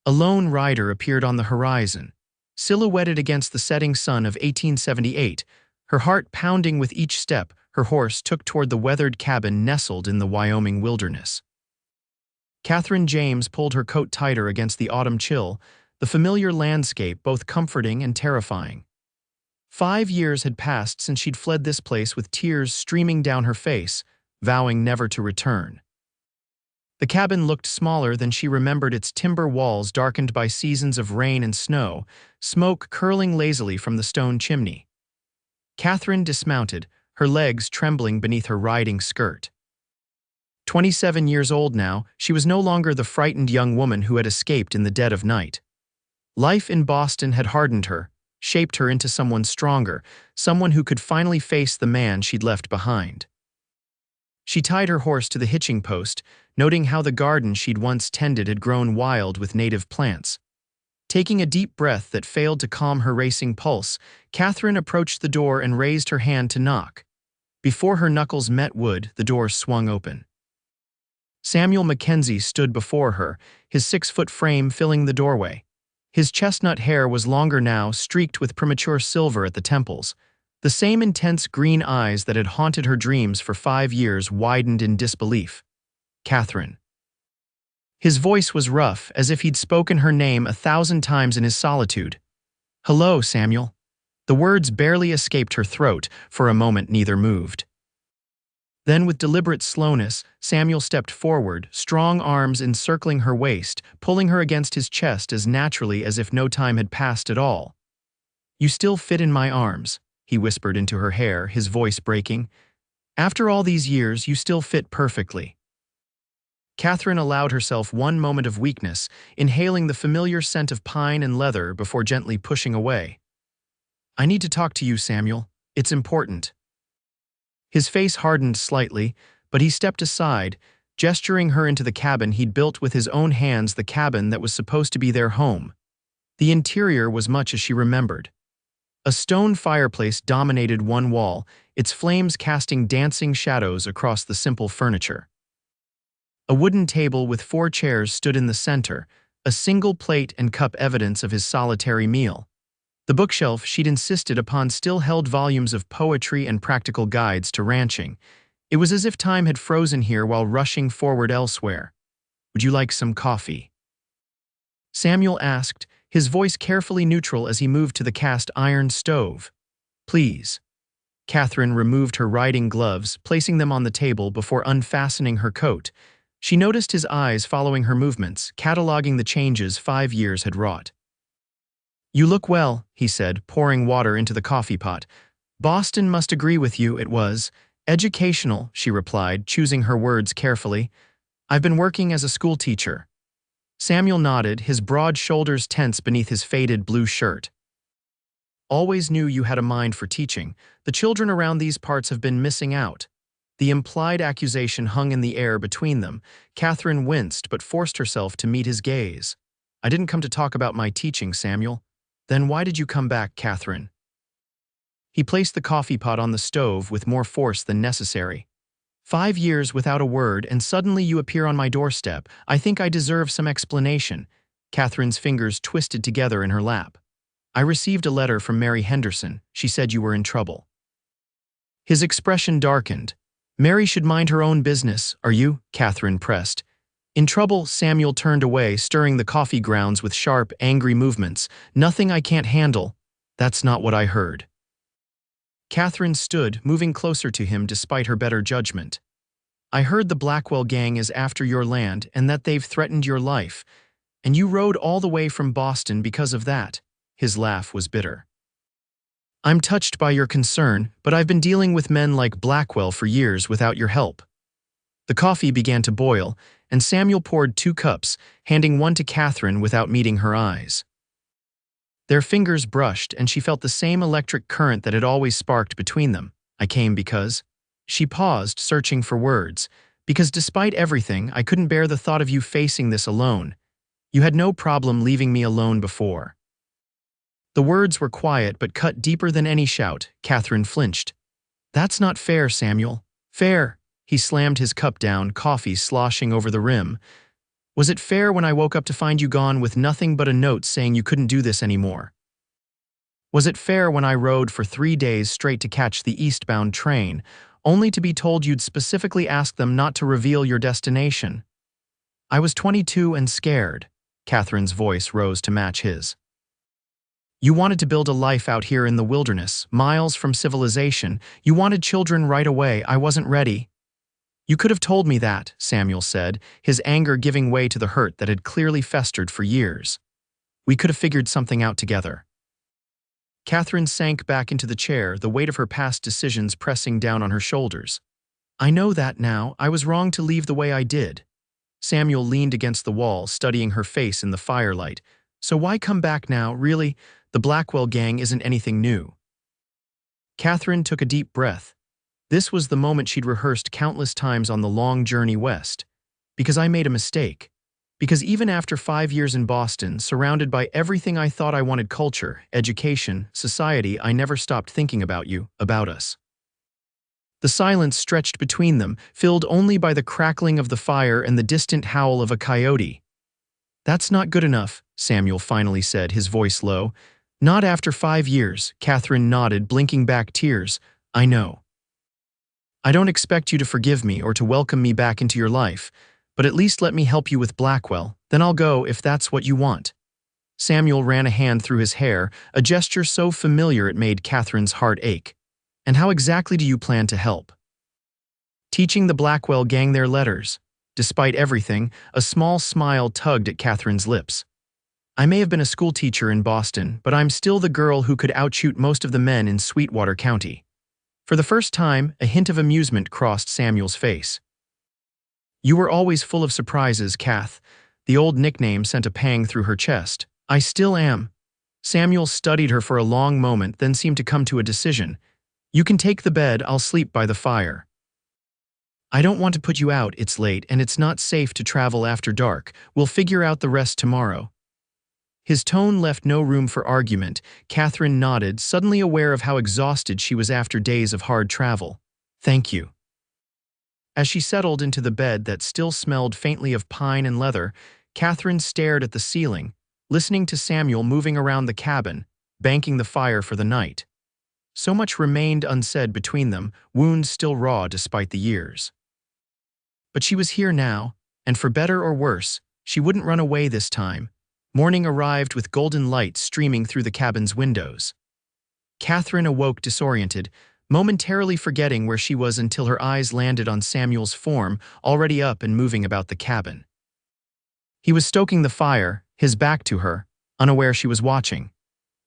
A lone rider appeared on the horizon, silhouetted against the setting sun of 1878, her heart pounding with each step her horse took toward the weathered cabin nestled in the Wyoming wilderness. Catherine James pulled her coat tighter against the autumn chill, the familiar landscape both comforting and terrifying. 5 years had passed since she'd fled this place with tears streaming down her face, vowing never to return. The cabin looked smaller than she remembered, its timber walls darkened by seasons of rain and snow, smoke curling lazily from the stone chimney. Catherine dismounted, her legs trembling beneath her riding skirt. 27 years old now, she was no longer the frightened young woman who had escaped in the dead of night. Life in Boston had hardened her, shaped her into someone stronger, someone who could finally face the man she'd left behind. She tied her horse to the hitching post, noting how the garden she'd once tended had grown wild with native plants. Taking a deep breath that failed to calm her racing pulse, Catherine approached the door and raised her hand to knock. Before her knuckles met wood, the door swung open. Samuel Mackenzie stood before her, his 6-foot frame filling the doorway. His chestnut hair was longer now, streaked with premature silver at the temples. The same intense green eyes that had haunted her dreams for 5 years widened in disbelief. Catherine. His voice was rough, as if he'd spoken her name 1,000 times in his solitude. "Hello, Samuel." The words barely escaped her throat. For a moment neither moved. Then, with deliberate slowness, Samuel stepped forward, strong arms encircling her waist, pulling her against his chest as naturally as if no time had passed at all. "You still fit in my arms," he whispered into her hair, his voice breaking. "After all these years, you still fit perfectly." Catherine allowed herself one moment of weakness, inhaling the familiar scent of pine and leather before gently pushing away. "I need to talk to you, Samuel. It's important." His face hardened slightly, but he stepped aside, gesturing her into the cabin he'd built with his own hands, the cabin that was supposed to be their home. The interior was much as she remembered. A stone fireplace dominated one wall, its flames casting dancing shadows across the simple furniture. A wooden table with 4 chairs stood in the center, a single plate and cup evidence of his solitary meal. The bookshelf she'd insisted upon still held volumes of poetry and practical guides to ranching. It was as if time had frozen here while rushing forward elsewhere. "Would you like some coffee?" Samuel asked, his voice carefully neutral as he moved to the cast iron stove. "Please." Catherine removed her riding gloves, placing them on the table before unfastening her coat. She noticed his eyes following her movements, cataloging the changes 5 years had wrought. "You look well," he said, pouring water into the coffee pot. "Boston must agree with you, it was educational," she replied, choosing her words carefully. "I've been working as a school teacher." Samuel nodded, his broad shoulders tense beneath his faded blue shirt. "Always knew you had a mind for teaching. The children around these parts have been missing out." The implied accusation hung in the air between them. Catherine winced but forced herself to meet his gaze. "I didn't come to talk about my teaching, Samuel." "Then why did you come back, Catherine?" He placed the coffee pot on the stove with more force than necessary. 5 years without a word, and suddenly you appear on my doorstep. I think I deserve some explanation." Catherine's fingers twisted together in her lap. "I received a letter from Mary Henderson. She said you were in trouble." His expression darkened. "Mary should mind her own business. Are you?" Catherine pressed. "In trouble?" Samuel turned away, stirring the coffee grounds with sharp, angry movements. "Nothing I can't handle." "That's not what I heard." Catherine stood, moving closer to him despite her better judgment. "I heard the Blackwell Gang is after your land and that they've threatened your life. And you rode all the way from Boston because of that." His laugh was bitter. "I'm touched by your concern, but I've been dealing with men like Blackwell for years without your help." The coffee began to boil, and Samuel poured 2 cups, handing one to Catherine without meeting her eyes. Their fingers brushed, and she felt the same electric current that had always sparked between them. "I came because..." She paused, searching for words. "Because despite everything, I couldn't bear the thought of you facing this alone. You had no problem leaving me alone before." The words were quiet but cut deeper than any shout. Catherine flinched. "That's not fair, Samuel." "Fair." He slammed his cup down, coffee sloshing over the rim. Was it fair when I woke up to find you gone with nothing but a note saying you couldn't do this anymore? Was it fair when I rode for 3 days straight to catch the eastbound train, only to be told you'd specifically asked them not to reveal your destination? I was 22 and scared. Catherine's voice rose to match his. You wanted to build a life out here in the wilderness, miles from civilization. You wanted children right away. I wasn't ready. You could have told me that, Samuel said, his anger giving way to the hurt that had clearly festered for years. We could have figured something out together. Catherine sank back into the chair, the weight of her past decisions pressing down on her shoulders. I know that now. I was wrong to leave the way I did. Samuel leaned against the wall, studying her face in the firelight. So why come back now, really? The Blackwell Gang isn't anything new. Catherine took a deep breath. This was the moment she'd rehearsed countless times on the long journey west. Because I made a mistake. Because even after 5 years in Boston, surrounded by everything I thought I wanted, culture, education, society, I never stopped thinking about you, about us. The silence stretched between them, filled only by the crackling of the fire and the distant howl of a coyote. That's not good enough, Samuel finally said, his voice low. Not after 5 years, Catherine nodded, blinking back tears. I know. I don't expect you to forgive me or to welcome me back into your life, but at least let me help you with Blackwell, then I'll go if that's what you want. Samuel ran a hand through his hair, a gesture so familiar it made Catherine's heart ache. And how exactly do you plan to help? Teaching the Blackwell Gang their letters. Despite everything, a small smile tugged at Catherine's lips. I may have been a schoolteacher in Boston, but I'm still the girl who could outshoot most of the men in Sweetwater County. For the first time, a hint of amusement crossed Samuel's face. You were always full of surprises, Kath. The old nickname sent a pang through her chest. I still am. Samuel studied her for a long moment, then seemed to come to a decision. You can take the bed, I'll sleep by the fire. I don't want to put you out, it's late, and it's not safe to travel after dark. We'll figure out the rest tomorrow. His tone left no room for argument. Catherine nodded, suddenly aware of how exhausted she was after days of hard travel. Thank you. As she settled into the bed that still smelled faintly of pine and leather, Catherine stared at the ceiling, listening to Samuel moving around the cabin, banking the fire for the night. So much remained unsaid between them, wounds still raw despite the years. But she was here now, and for better or worse, she wouldn't run away this time. Morning arrived with golden light streaming through the cabin's windows. Catherine awoke disoriented, momentarily forgetting where she was until her eyes landed on Samuel's form, already up and moving about the cabin. He was stoking the fire, his back to her, unaware she was watching.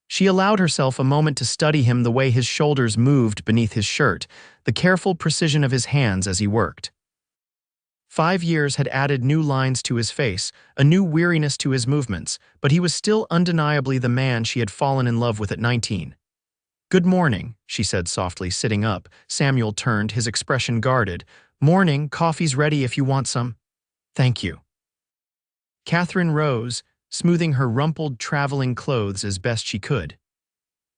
She allowed herself a moment to study him, the way his shoulders moved beneath his shirt, the careful precision of his hands as he worked. 5 years had added new lines to his face, a new weariness to his movements, but he was still undeniably the man she had fallen in love with at 19. Good morning, she said softly, sitting up. Samuel turned, his expression guarded. Morning, coffee's ready if you want some. Thank you. Catherine rose, smoothing her rumpled traveling clothes as best she could.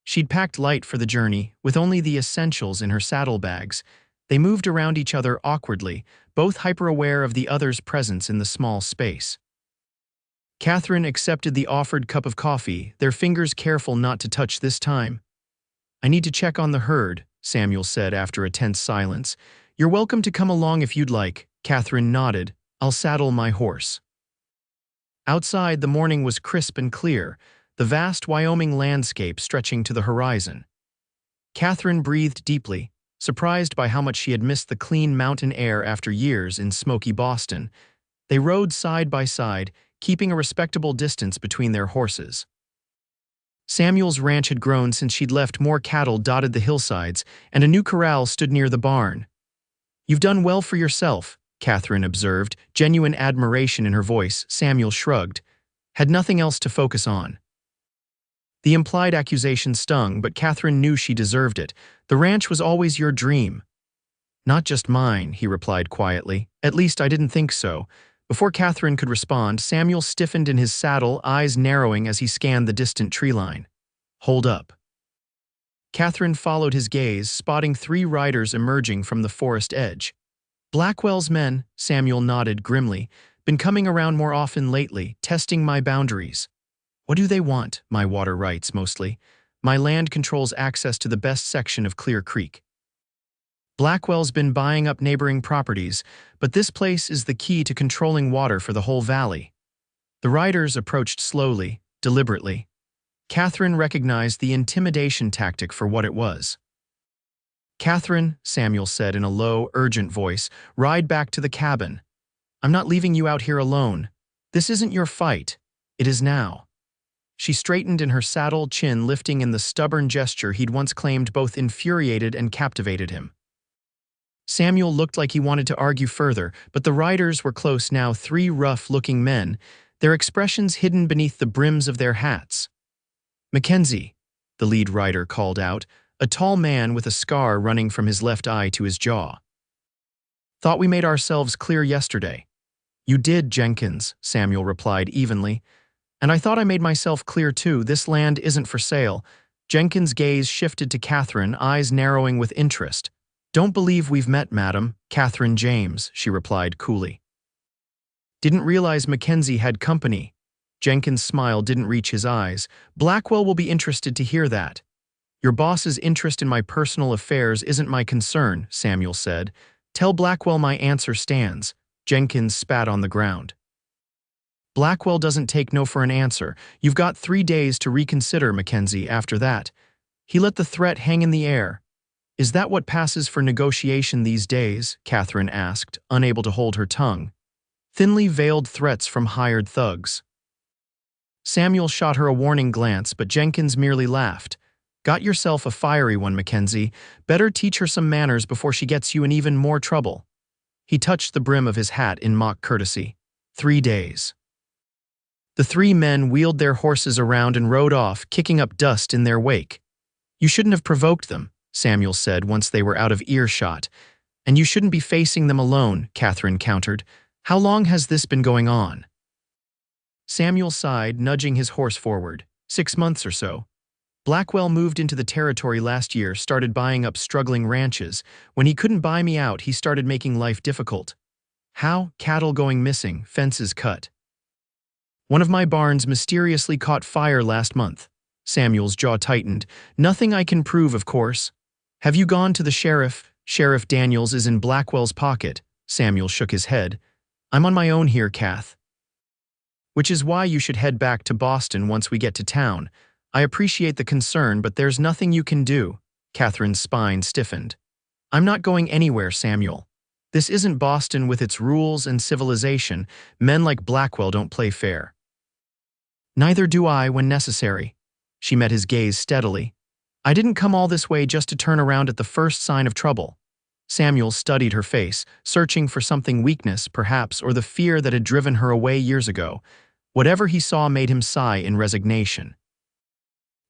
She'd packed light for the journey, with only the essentials in her saddlebags. They moved around each other awkwardly, both hyper-aware of the other's presence in the small space. Catherine accepted the offered cup of coffee, their fingers careful not to touch this time. I need to check on the herd, Samuel said after a tense silence. You're welcome to come along if you'd like, Catherine nodded. I'll saddle my horse. Outside, the morning was crisp and clear, the vast Wyoming landscape stretching to the horizon. Catherine breathed deeply, surprised by how much she had missed the clean mountain air after years in smoky Boston. They rode side by side, keeping a respectable distance between their horses. Samuel's ranch had grown since she'd left. More cattle dotted the hillsides, and a new corral stood near the barn. You've done well for yourself, Catherine observed, genuine admiration in her voice. Samuel shrugged. Had nothing else to focus on. The implied accusation stung, but Catherine knew she deserved it. The ranch was always your dream. Not just mine, he replied quietly. At least I didn't think so. Before Catherine could respond, Samuel stiffened in his saddle, eyes narrowing as he scanned the distant tree line. Hold up. Catherine followed his gaze, spotting 3 riders emerging from the forest edge. Blackwell's men, Samuel nodded grimly. Been coming around more often lately, testing my boundaries. What do they want? My water rights, mostly. My land controls access to the best section of Clear Creek. Blackwell's been buying up neighboring properties, but this place is the key to controlling water for the whole valley. The riders approached slowly, deliberately. Catherine recognized the intimidation tactic for what it was. "Catherine," Samuel said in a low, urgent voice, "ride back to the cabin. I'm not leaving you out here alone. This isn't your fight. It is now." She straightened in her saddle, chin lifting in the stubborn gesture he'd once claimed both infuriated and captivated him. Samuel looked like he wanted to argue further, but the riders were close now, three rough-looking men, their expressions hidden beneath the brims of their hats. "Mackenzie," the lead rider called out, a tall man with a scar running from his left eye to his jaw. "Thought we made ourselves clear yesterday." "You did, Jenkins," Samuel replied evenly. "And I thought I made myself clear too. This land isn't for sale." Jenkins' gaze shifted to Catherine, eyes narrowing with interest. "Don't believe we've met, madam. Catherine James," she replied coolly. "Didn't realize Mackenzie had company." Jenkins' smile didn't reach his eyes. "Blackwell will be interested to hear that." "Your boss's interest in my personal affairs isn't my concern," Samuel said. "Tell Blackwell my answer stands." Jenkins spat on the ground. "Blackwell doesn't take no for an answer. You've got 3 days to reconsider, Mackenzie, after that." He let the threat hang in the air. "Is that what passes for negotiation these days?" Catherine asked, unable to hold her tongue. Thinly veiled threats from hired thugs. Samuel shot her a warning glance, but Jenkins merely laughed. "Got yourself a fiery one, Mackenzie. Better teach her some manners before she gets you in even more trouble." He touched the brim of his hat in mock courtesy. 3 days. The three men wheeled their horses around and rode off, kicking up dust in their wake. "You shouldn't have provoked them," Samuel said once they were out of earshot. "And you shouldn't be facing them alone," Catherine countered. "How long has this been going on?" Samuel sighed, nudging his horse forward. 6 months or so. Blackwell moved into the territory last year, started buying up struggling ranches. When he couldn't buy me out, he started making life difficult. How? Cattle going missing, fences cut. One of my barns mysteriously caught fire last month. Samuel's jaw tightened. "Nothing I can prove, of course." "Have you gone to the sheriff?" "Sheriff Daniels is in Blackwell's pocket." Samuel shook his head. "I'm on my own here, Kath. Which is why you should head back to Boston once we get to town. I appreciate the concern, but there's nothing you can do." Catherine's spine stiffened. "I'm not going anywhere, Samuel. This isn't Boston with its rules and civilization. Men like Blackwell don't play fair." "Neither do I when necessary." She met his gaze steadily. "I didn't come all this way just to turn around at the first sign of trouble." Samuel studied her face, searching for something weakness, perhaps, or the fear that had driven her away years ago. Whatever he saw made him sigh in resignation.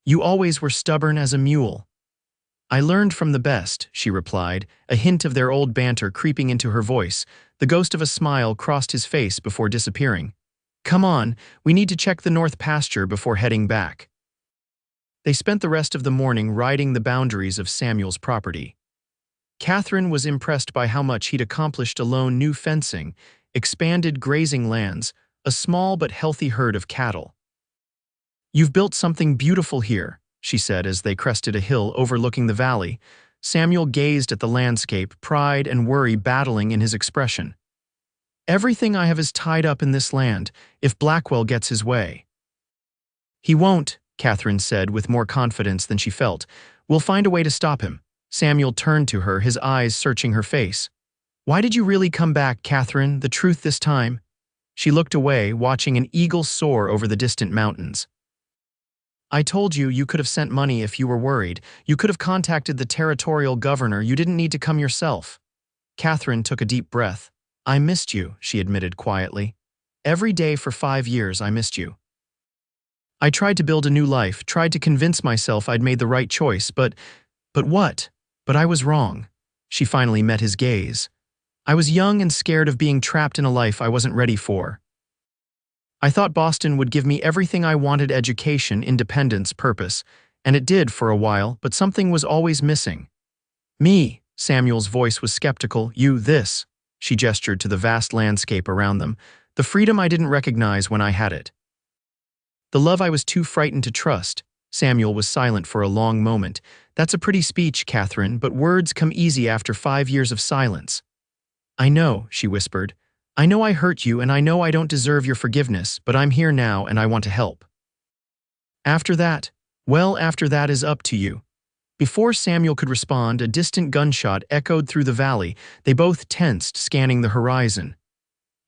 "You always were stubborn as a mule." "I learned from the best," she replied, a hint of their old banter creeping into her voice. The ghost of a smile crossed his face before disappearing. "Come on, we need to check the north pasture before heading back." They spent the rest of the morning riding the boundaries of Samuel's property. Catherine was impressed by how much he'd accomplished alone: new fencing, expanded grazing lands, a small but healthy herd of cattle. "You've built something beautiful here," she said as they crested a hill overlooking the valley. Samuel gazed at the landscape, pride and worry battling in his expression. "Everything I have is tied up in this land, if Blackwell gets his way." "He won't," Catherine said with more confidence than she felt. "We'll find a way to stop him." Samuel turned to her, his eyes searching her face. "Why did you really come back, Catherine? The truth this time?" She looked away, watching an eagle soar over the distant mountains. "I told you you could have sent money if you were worried. You could have contacted the territorial governor. You didn't need to come yourself." Catherine took a deep breath. "I missed you," she admitted quietly. "Every day for 5 years I missed you. I tried to build a new life, tried to convince myself I'd made the right choice, but what? But I was wrong." She finally met his gaze. "I was young and scared of being trapped in a life I wasn't ready for. I thought Boston would give me everything I wanted: education, independence, purpose. And it did for a while, but something was always missing." "Me," Samuel's voice was skeptical. "You, this." She gestured to the vast landscape around them. The freedom I didn't recognize when I had it. The love I was too frightened to trust. Samuel was silent for a long moment. That's a pretty speech, Catherine, but words come easy after 5 years of silence. I know, she whispered. I know I hurt you and I know I don't deserve your forgiveness, but I'm here now and I want to help. After that, well, after that is up to you. Before Samuel could respond, a distant gunshot echoed through the valley. They both tensed, scanning the horizon.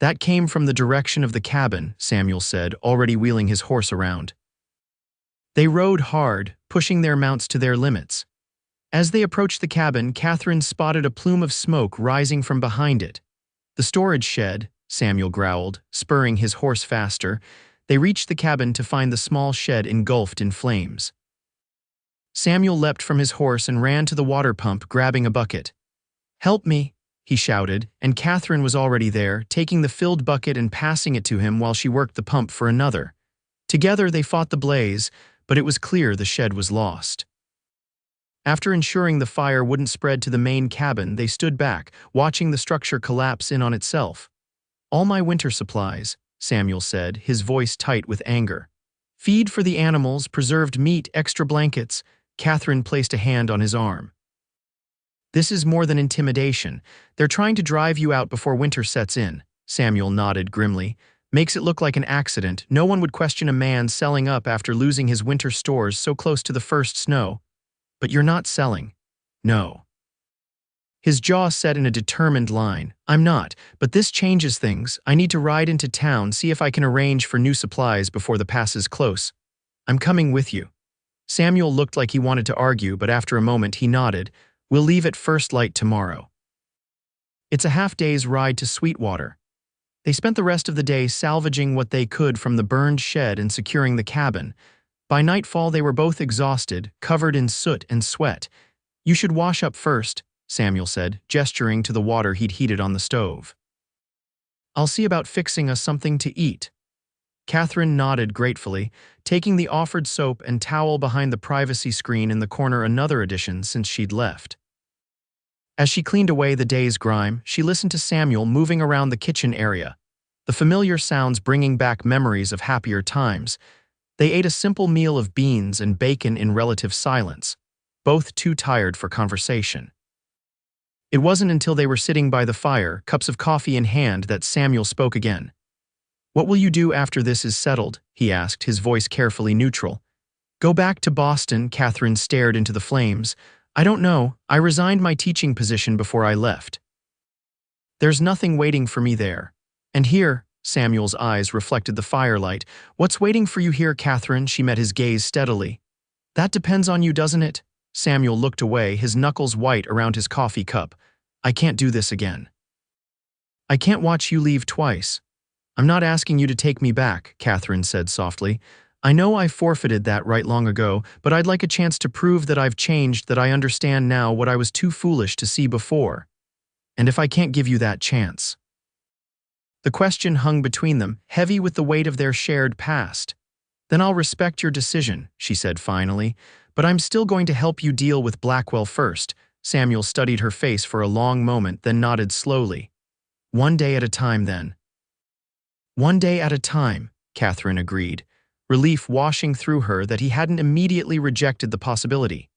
That came from the direction of the cabin, Samuel said, already wheeling his horse around. They rode hard, pushing their mounts to their limits. As they approached the cabin, Catherine spotted a plume of smoke rising from behind it. The storage shed, Samuel growled, spurring his horse faster. They reached the cabin to find the small shed engulfed in flames. Samuel leapt from his horse and ran to the water pump, grabbing a bucket. "Help me," he shouted, and Catherine was already there, taking the filled bucket and passing it to him while she worked the pump for another. Together they fought the blaze, but it was clear the shed was lost. After ensuring the fire wouldn't spread to the main cabin, they stood back, watching the structure collapse in on itself. "All my winter supplies," Samuel said, his voice tight with anger. "Feed for the animals, preserved meat, extra blankets." Catherine placed a hand on his arm. "This is more than intimidation. They're trying to drive you out before winter sets in." Samuel nodded grimly. "Makes it look like an accident. No one would question a man selling up after losing his winter stores so close to the first snow. But you're not selling." "No." His jaw set in a determined line. "I'm not, but this changes things. I need to ride into town, see if I can arrange for new supplies before the pass is close. I'm coming with you." Samuel looked like he wanted to argue, but after a moment he nodded. "We'll leave at first light tomorrow." It's a half-day's ride to Sweetwater. They spent the rest of the day salvaging what they could from the burned shed and securing the cabin. By nightfall they were both exhausted, covered in soot and sweat. "You should wash up first," Samuel said, gesturing to the water he'd heated on the stove. "I'll see about fixing us something to eat." Catherine nodded gratefully, taking the offered soap and towel behind the privacy screen in the corner, another addition since she'd left. As she cleaned away the day's grime, she listened to Samuel moving around the kitchen area, the familiar sounds bringing back memories of happier times. They ate a simple meal of beans and bacon in relative silence, both too tired for conversation. It wasn't until they were sitting by the fire, cups of coffee in hand, that Samuel spoke again. "What will you do after this is settled?" he asked, his voice carefully neutral. "Go back to Boston." Catherine stared into the flames. "I don't know. I resigned my teaching position before I left. There's nothing waiting for me there. And here," Samuel's eyes reflected the firelight. "What's waiting for you here, Catherine?" She met his gaze steadily. "That depends on you, doesn't it?" Samuel looked away, his knuckles white around his coffee cup. "I can't do this again. I can't watch you leave twice." "I'm not asking you to take me back," Catherine said softly. "I know I forfeited that right long ago, but I'd like a chance to prove that I've changed, that I understand now what I was too foolish to see before. And if I can't give you that chance?" The question hung between them, heavy with the weight of their shared past. "Then I'll respect your decision," she said finally, "but I'm still going to help you deal with Blackwell first." Samuel studied her face for a long moment, then nodded slowly. "One day at a time, then." "One day at a time," Catherine agreed, relief washing through her that he hadn't immediately rejected the possibility.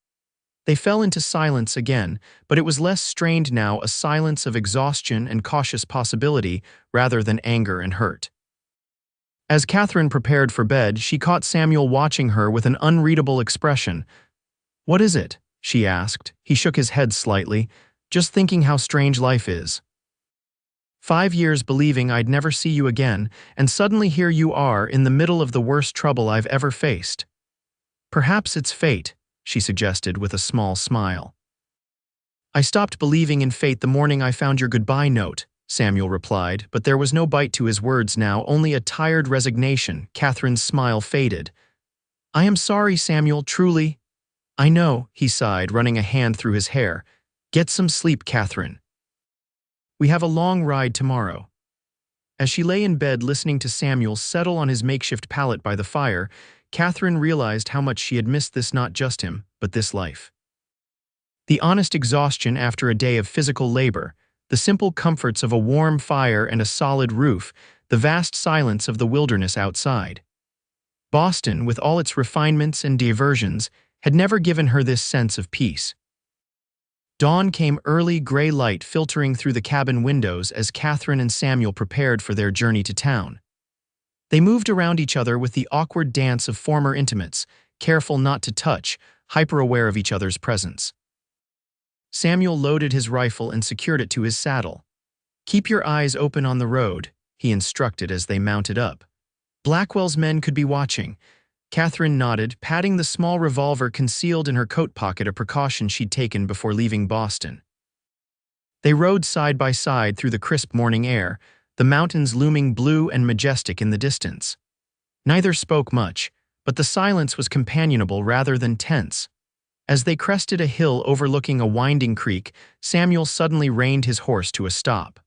They fell into silence again, but it was less strained now, a silence of exhaustion and cautious possibility rather than anger and hurt. As Catherine prepared for bed, she caught Samuel watching her with an unreadable expression. "What is it?" she asked. He shook his head slightly. "Just thinking how strange life is. 5 years believing I'd never see you again, and suddenly here you are in the middle of the worst trouble I've ever faced. Perhaps it's fate," she suggested with a small smile. "I stopped believing in fate the morning I found your goodbye note," Samuel replied, but there was no bite to his words now, only a tired resignation. Catherine's smile faded. "I am sorry, Samuel, truly." "I know," he sighed, running a hand through his hair. "Get some sleep, Catherine. We have a long ride tomorrow." As she lay in bed listening to Samuel settle on his makeshift pallet by the fire, Catherine realized how much she had missed this, not just him, but this life. The honest exhaustion after a day of physical labor, the simple comforts of a warm fire and a solid roof, the vast silence of the wilderness outside. Boston, with all its refinements and diversions, had never given her this sense of peace. Dawn came early, gray light filtering through the cabin windows as Catherine and Samuel prepared for their journey to town. They moved around each other with the awkward dance of former intimates, careful not to touch, hyper-aware of each other's presence. Samuel loaded his rifle and secured it to his saddle. "Keep your eyes open on the road," he instructed as they mounted up. Blackwell's men could be watching. Catherine nodded, patting the small revolver concealed in her coat pocket, a precaution she'd taken before leaving Boston. They rode side by side through the crisp morning air, the mountains looming blue and majestic in the distance. Neither spoke much, but the silence was companionable rather than tense. As they crested a hill overlooking a winding creek, Samuel suddenly reined his horse to a stop.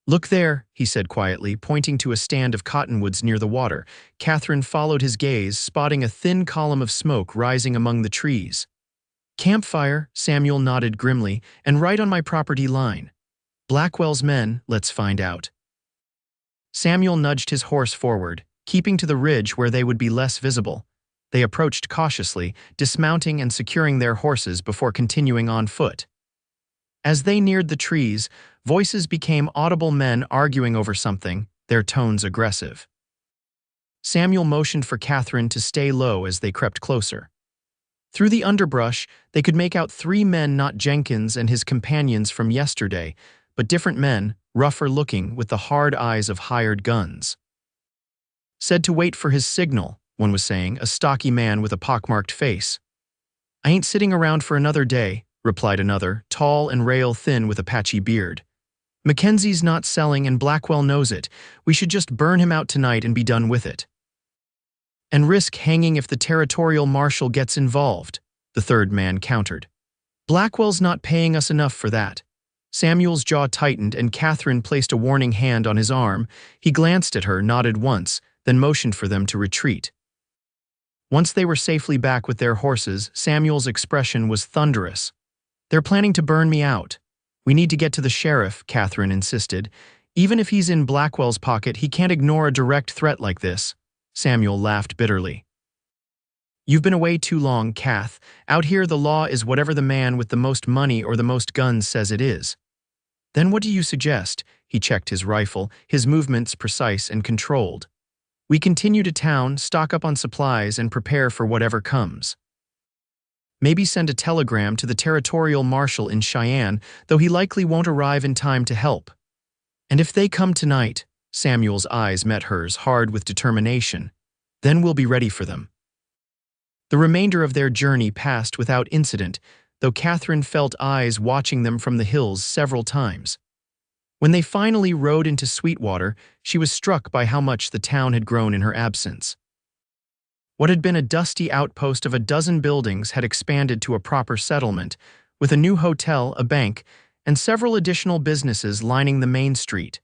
"Look there," he said quietly, pointing to a stand of cottonwoods near the water. Catherine followed his gaze, spotting a thin column of smoke rising among the trees. "Campfire," Samuel nodded grimly, "and right on my property line. Blackwell's men, let's find out." Samuel nudged his horse forward, keeping to the ridge where they would be less visible. They approached cautiously, dismounting and securing their horses before continuing on foot. As they neared the trees, voices became audible, men arguing over something, their tones aggressive. Samuel motioned for Catherine to stay low as they crept closer. Through the underbrush, they could make out 3 men, not Jenkins and his companions from yesterday, but different men, rougher looking, with the hard eyes of hired guns. "Said to wait for his signal," one was saying, a stocky man with a pockmarked face. "I ain't sitting around for another day," replied another, tall and rail-thin with a patchy beard. "Mackenzie's not selling and Blackwell knows it. We should just burn him out tonight and be done with it." "And risk hanging if the territorial marshal gets involved," the third man countered. "Blackwell's not paying us enough for that." Samuel's jaw tightened and Catherine placed a warning hand on his arm. He glanced at her, nodded once, then motioned for them to retreat. Once they were safely back with their horses, Samuel's expression was thunderous. "They're planning to burn me out. We need to get to the sheriff," Catherine insisted. "Even if he's in Blackwell's pocket, he can't ignore a direct threat like this." Samuel laughed bitterly. "You've been away too long, Kath. Out here the law is whatever the man with the most money or the most guns says it is." "Then what do you suggest?" He checked his rifle, his movements precise and controlled. "We continue to town, stock up on supplies, and prepare for whatever comes. Maybe send a telegram to the territorial marshal in Cheyenne, though he likely won't arrive in time to help. And if they come tonight," Samuel's eyes met hers, hard with determination, "then we'll be ready for them." The remainder of their journey passed without incident, though Catherine felt eyes watching them from the hills several times. When they finally rode into Sweetwater, she was struck by how much the town had grown in her absence. What had been a dusty outpost of a dozen buildings had expanded to a proper settlement, with a new hotel, a bank, and several additional businesses lining the main street.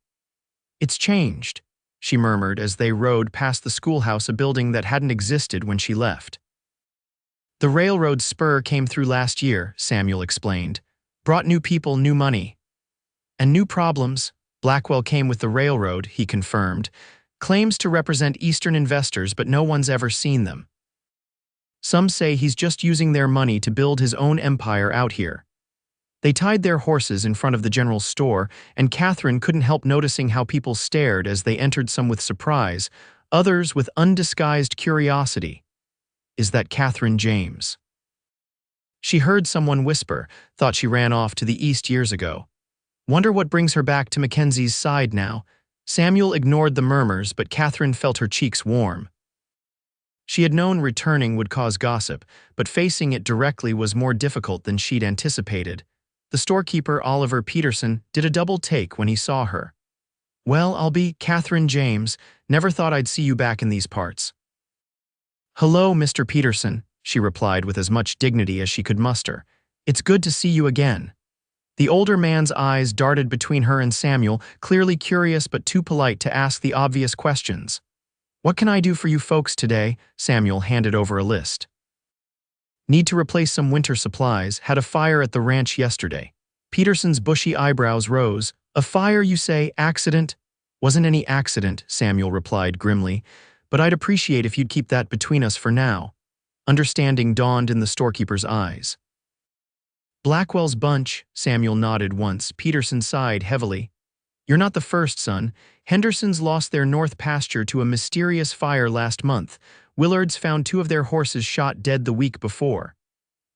"It's changed," she murmured as they rode past the schoolhouse, a building that hadn't existed when she left. "The railroad spur came through last year," Samuel explained. "Brought new people, new money. And new problems." "Blackwell came with the railroad," he confirmed. "Claims to represent Eastern investors, but no one's ever seen them. Some say he's just using their money to build his own empire out here." They tied their horses in front of the general store, and Catherine couldn't help noticing how people stared as they entered, some with surprise, others with undisguised curiosity. "Is that Catherine James?" She heard someone whisper, thought she ran off to the east years ago. Wonder what brings her back to Mackenzie's side now. Samuel ignored the murmurs, but Catherine felt her cheeks warm. She had known returning would cause gossip, but facing it directly was more difficult than she'd anticipated. The storekeeper, Oliver Peterson, did a double take when he saw her. "Well, I'll be Catherine James. Never thought I'd see you back in these parts." "Hello, Mr. Peterson," she replied with as much dignity as she could muster. "It's good to see you again." The older man's eyes darted between her and Samuel, clearly curious but too polite to ask the obvious questions. "What can I do for you folks today?" Samuel handed over a list. "Need to replace some winter supplies. Had a fire at the ranch yesterday." Peterson's bushy eyebrows rose. "A fire, you say? Accident? Wasn't any accident, Samuel replied grimly, but I'd appreciate if you'd keep that between us for now. Understanding dawned in the storekeeper's eyes. Blackwell's bunch, Samuel nodded once. Peterson sighed heavily. You're not the first, son. Hendersons lost their north pasture to a mysterious fire last month. Willards found 2 of their horses shot dead the week before.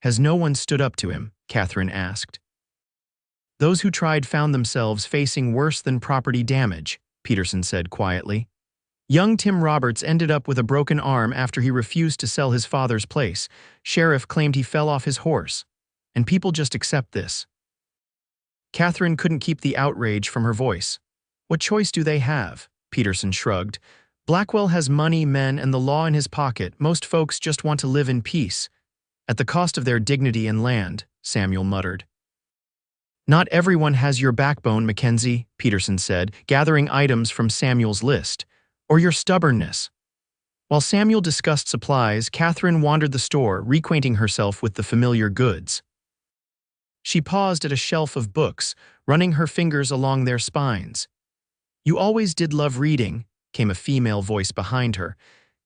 Has no one stood up to him? Catherine asked. Those who tried found themselves facing worse than property damage, Peterson said quietly. Young Tim Roberts ended up with a broken arm after he refused to sell his father's place. Sheriff claimed he fell off his horse. And people just accept this. Catherine couldn't keep the outrage from her voice. What choice do they have? Peterson shrugged. Blackwell has money, men, and the law in his pocket. Most folks just want to live in peace. At the cost of their dignity and land, Samuel muttered. Not everyone has your backbone, Mackenzie, Peterson said, gathering items from Samuel's list. Or your stubbornness. While Samuel discussed supplies, Catherine wandered the store, reacquainting herself with the familiar goods. She paused at a shelf of books, running her fingers along their spines. You always did love reading, came a female voice behind her.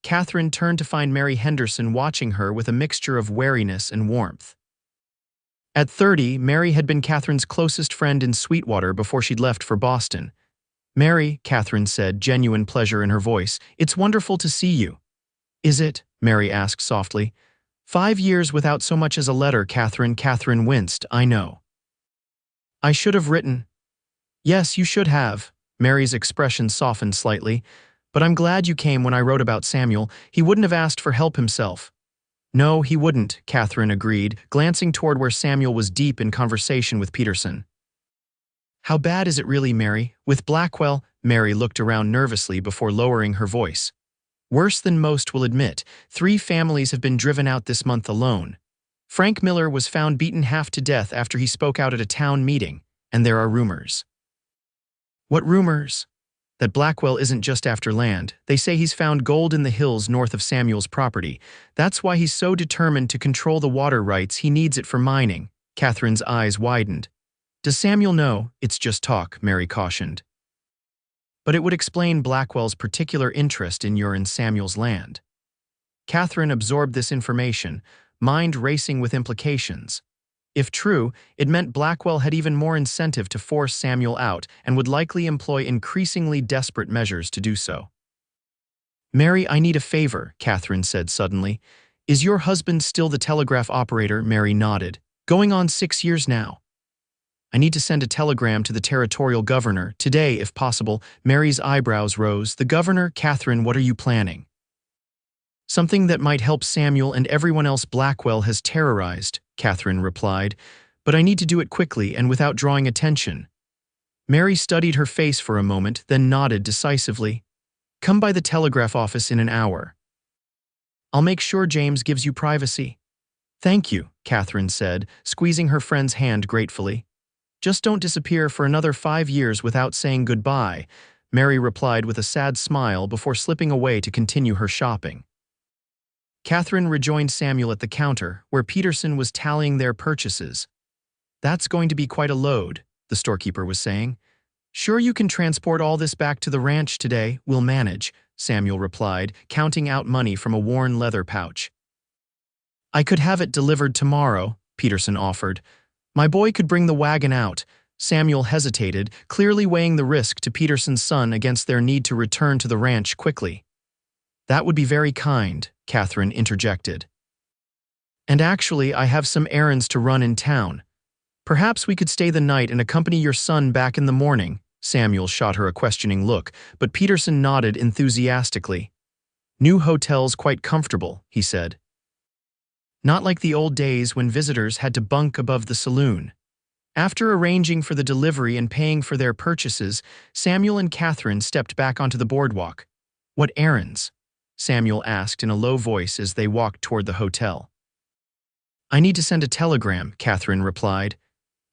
Catherine turned to find Mary Henderson watching her with a mixture of wariness and warmth. At 30, Mary had been Catherine's closest friend in Sweetwater before she'd left for Boston. Mary, Catherine said, genuine pleasure in her voice, it's wonderful to see you. Is it? Mary asked softly. 5 years without so much as a letter, Catherine. Catherine winced, I know. I should have written. Yes, you should have. Mary's expression softened slightly. But I'm glad you came when I wrote about Samuel. He wouldn't have asked for help himself. No, he wouldn't, Catherine agreed, glancing toward where Samuel was deep in conversation with Peterson. How bad is it really, Mary? With Blackwell, Mary looked around nervously before lowering her voice. Worse than most will admit. 3 families have been driven out this month alone. Frank Miller was found beaten half to death after he spoke out at a town meeting, and there are rumors. What rumors? That Blackwell isn't just after land. They say he's found gold in the hills north of Samuel's property. That's why he's so determined to control the water rights. He needs it for mining. Catherine's eyes widened. Does Samuel know? It's just talk, Mary cautioned. But it would explain Blackwell's particular interest in your and Samuel's land. Catherine absorbed this information, mind racing with implications. If true, it meant Blackwell had even more incentive to force Samuel out and would likely employ increasingly desperate measures to do so. Mary, I need a favor, Catherine said suddenly. Is your husband still the telegraph operator? Mary nodded. Going on 6 years now. I need to send a telegram to the territorial governor, today if possible. Mary's eyebrows rose. The governor? Catherine, what are you planning? Something that might help Samuel and everyone else Blackwell has terrorized, Catherine replied, but I need to do it quickly and without drawing attention. Mary studied her face for a moment, then nodded decisively. Come by the telegraph office in an hour. I'll make sure James gives you privacy. Thank you, Catherine said, squeezing her friend's hand gratefully. Just don't disappear for another 5 years without saying goodbye, Mary replied with a sad smile before slipping away to continue her shopping. Catherine rejoined Samuel at the counter, where Peterson was tallying their purchases. That's going to be quite a load, the storekeeper was saying. Sure you can transport all this back to the ranch today? We'll manage, Samuel replied, counting out money from a worn leather pouch. I could have it delivered tomorrow, Peterson offered. My boy could bring the wagon out. Samuel hesitated, clearly weighing the risk to Peterson's son against their need to return to the ranch quickly. That would be very kind, Catherine interjected. And actually, I have some errands to run in town. Perhaps we could stay the night and accompany your son back in the morning. Samuel shot her a questioning look, but Peterson nodded enthusiastically. New hotel's quite comfortable, he said. Not like the old days when visitors had to bunk above the saloon. After arranging for the delivery and paying for their purchases, Samuel and Catherine stepped back onto the boardwalk. What errands? Samuel asked in a low voice as they walked toward the hotel. I need to send a telegram, Catherine replied.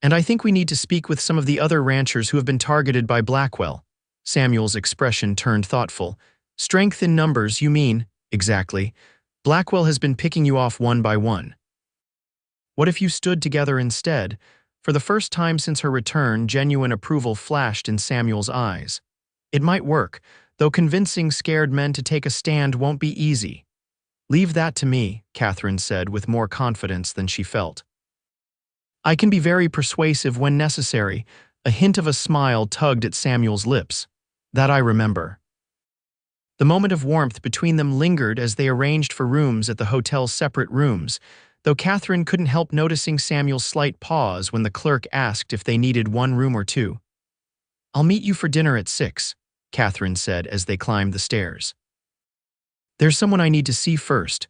And I think we need to speak with some of the other ranchers who have been targeted by Blackwell. Samuel's expression turned thoughtful. Strength in numbers, you mean? Exactly. Blackwell has been picking you off one by one. What if you stood together instead? For the first time since her return, genuine approval flashed in Samuel's eyes. It might work, though convincing scared men to take a stand won't be easy. Leave that to me, Catherine said with more confidence than she felt. I can be very persuasive when necessary. A hint of a smile tugged at Samuel's lips. That I remember. The moment of warmth between them lingered as they arranged for rooms at the hotel's separate rooms, though Catherine couldn't help noticing Samuel's slight pause when the clerk asked if they needed one room or two. I'll meet you for dinner at 6, Catherine said as they climbed the stairs. There's someone I need to see first.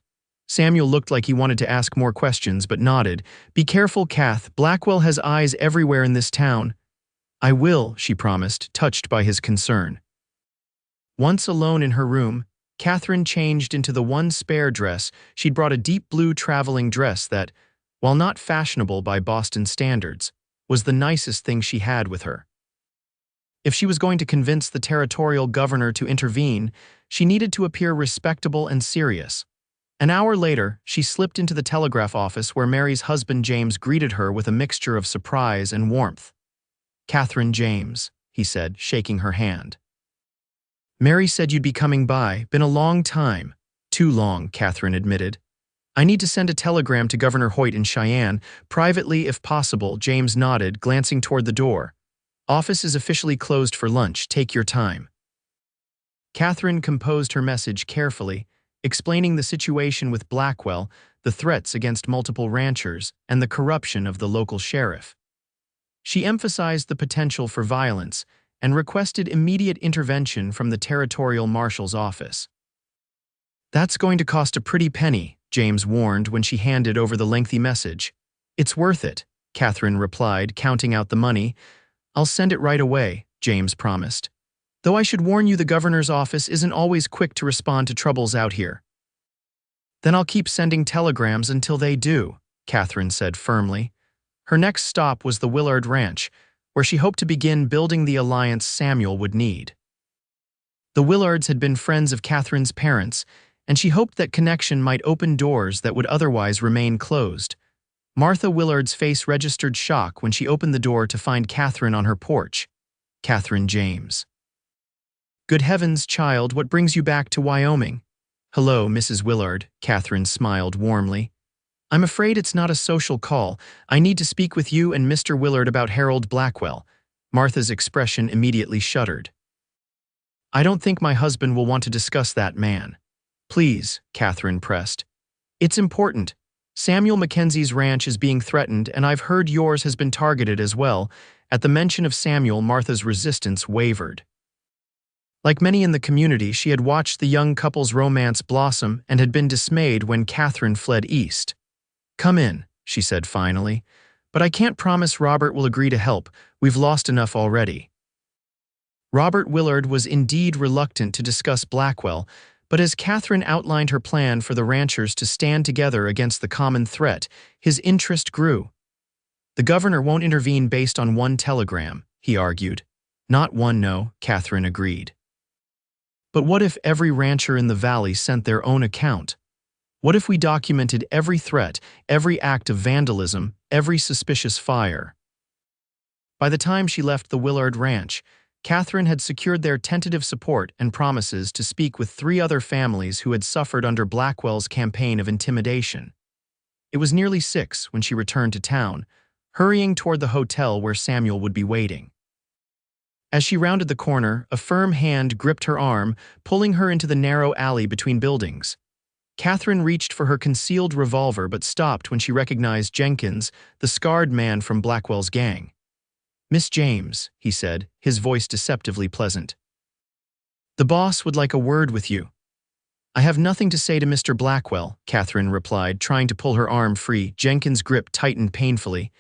Samuel looked like he wanted to ask more questions but nodded. Be careful, Kath. Blackwell has eyes everywhere in this town. I will, she promised, touched by his concern. Once alone in her room, Catherine changed into the one spare dress. She'd brought a deep blue traveling dress that, while not fashionable by Boston standards, was the nicest thing she had with her. If she was going to convince the territorial governor to intervene, she needed to appear respectable and serious. An hour later, she slipped into the telegraph office where Mary's husband James greeted her with a mixture of surprise and warmth. Catherine James, he said, shaking her hand. Mary said you'd be coming by. Been a long time. Too long, Catherine admitted. I need to send a telegram to Governor Hoyt in Cheyenne, privately if possible. James nodded, glancing toward the door. Office is officially closed for lunch. Take your time. Catherine composed her message carefully, explaining the situation with Blackwell, the threats against multiple ranchers, and the corruption of the local sheriff. She emphasized the potential for violence and requested immediate intervention from the territorial marshal's office. That's going to cost a pretty penny, James warned when she handed over the lengthy message. It's worth it, Catherine replied, counting out the money. I'll send it right away, James promised. Though I should warn you the governor's office isn't always quick to respond to troubles out here. Then I'll keep sending telegrams until they do, Catherine said firmly. Her next stop was the Willard Ranch, where she hoped to begin building the alliance Samuel would need. The Willards had been friends of Catherine's parents, and she hoped that connection might open doors that would otherwise remain closed. Martha Willard's face registered shock when she opened the door to find Catherine on her porch. Catherine James. Good heavens, child, what brings you back to Wyoming? Hello, Mrs. Willard, Catherine smiled warmly. I'm afraid it's not a social call. I need to speak with you and Mr. Willard about Harold Blackwell. Martha's expression immediately shuddered. I don't think my husband will want to discuss that man. Please, Catherine pressed. It's important. Samuel Mackenzie's ranch is being threatened, and I've heard yours has been targeted as well. At the mention of Samuel, Martha's resistance wavered. Like many in the community, she had watched the young couple's romance blossom and had been dismayed when Catherine fled east. Come in, she said finally, but I can't promise Robert will agree to help. We've lost enough already. Robert Willard was indeed reluctant to discuss Blackwell, but as Catherine outlined her plan for the ranchers to stand together against the common threat, his interest grew. The governor won't intervene based on one telegram, he argued. Not one, no, Catherine agreed. But what if every rancher in the valley sent their own account? What if we documented every threat, every act of vandalism, every suspicious fire? By the time she left the Willard Ranch, Catherine had secured their tentative support and promises to speak with 3 other families who had suffered under Blackwell's campaign of intimidation. It was nearly 6 when she returned to town, hurrying toward the hotel where Samuel would be waiting. As she rounded the corner, a firm hand gripped her arm, pulling her into the narrow alley between buildings. Catherine reached for her concealed revolver but stopped when she recognized Jenkins, the scarred man from Blackwell's gang. Miss James, he said, his voice deceptively pleasant. The boss would like a word with you. I have nothing to say to Mr. Blackwell, Catherine replied, trying to pull her arm free. Jenkins' grip tightened painfully.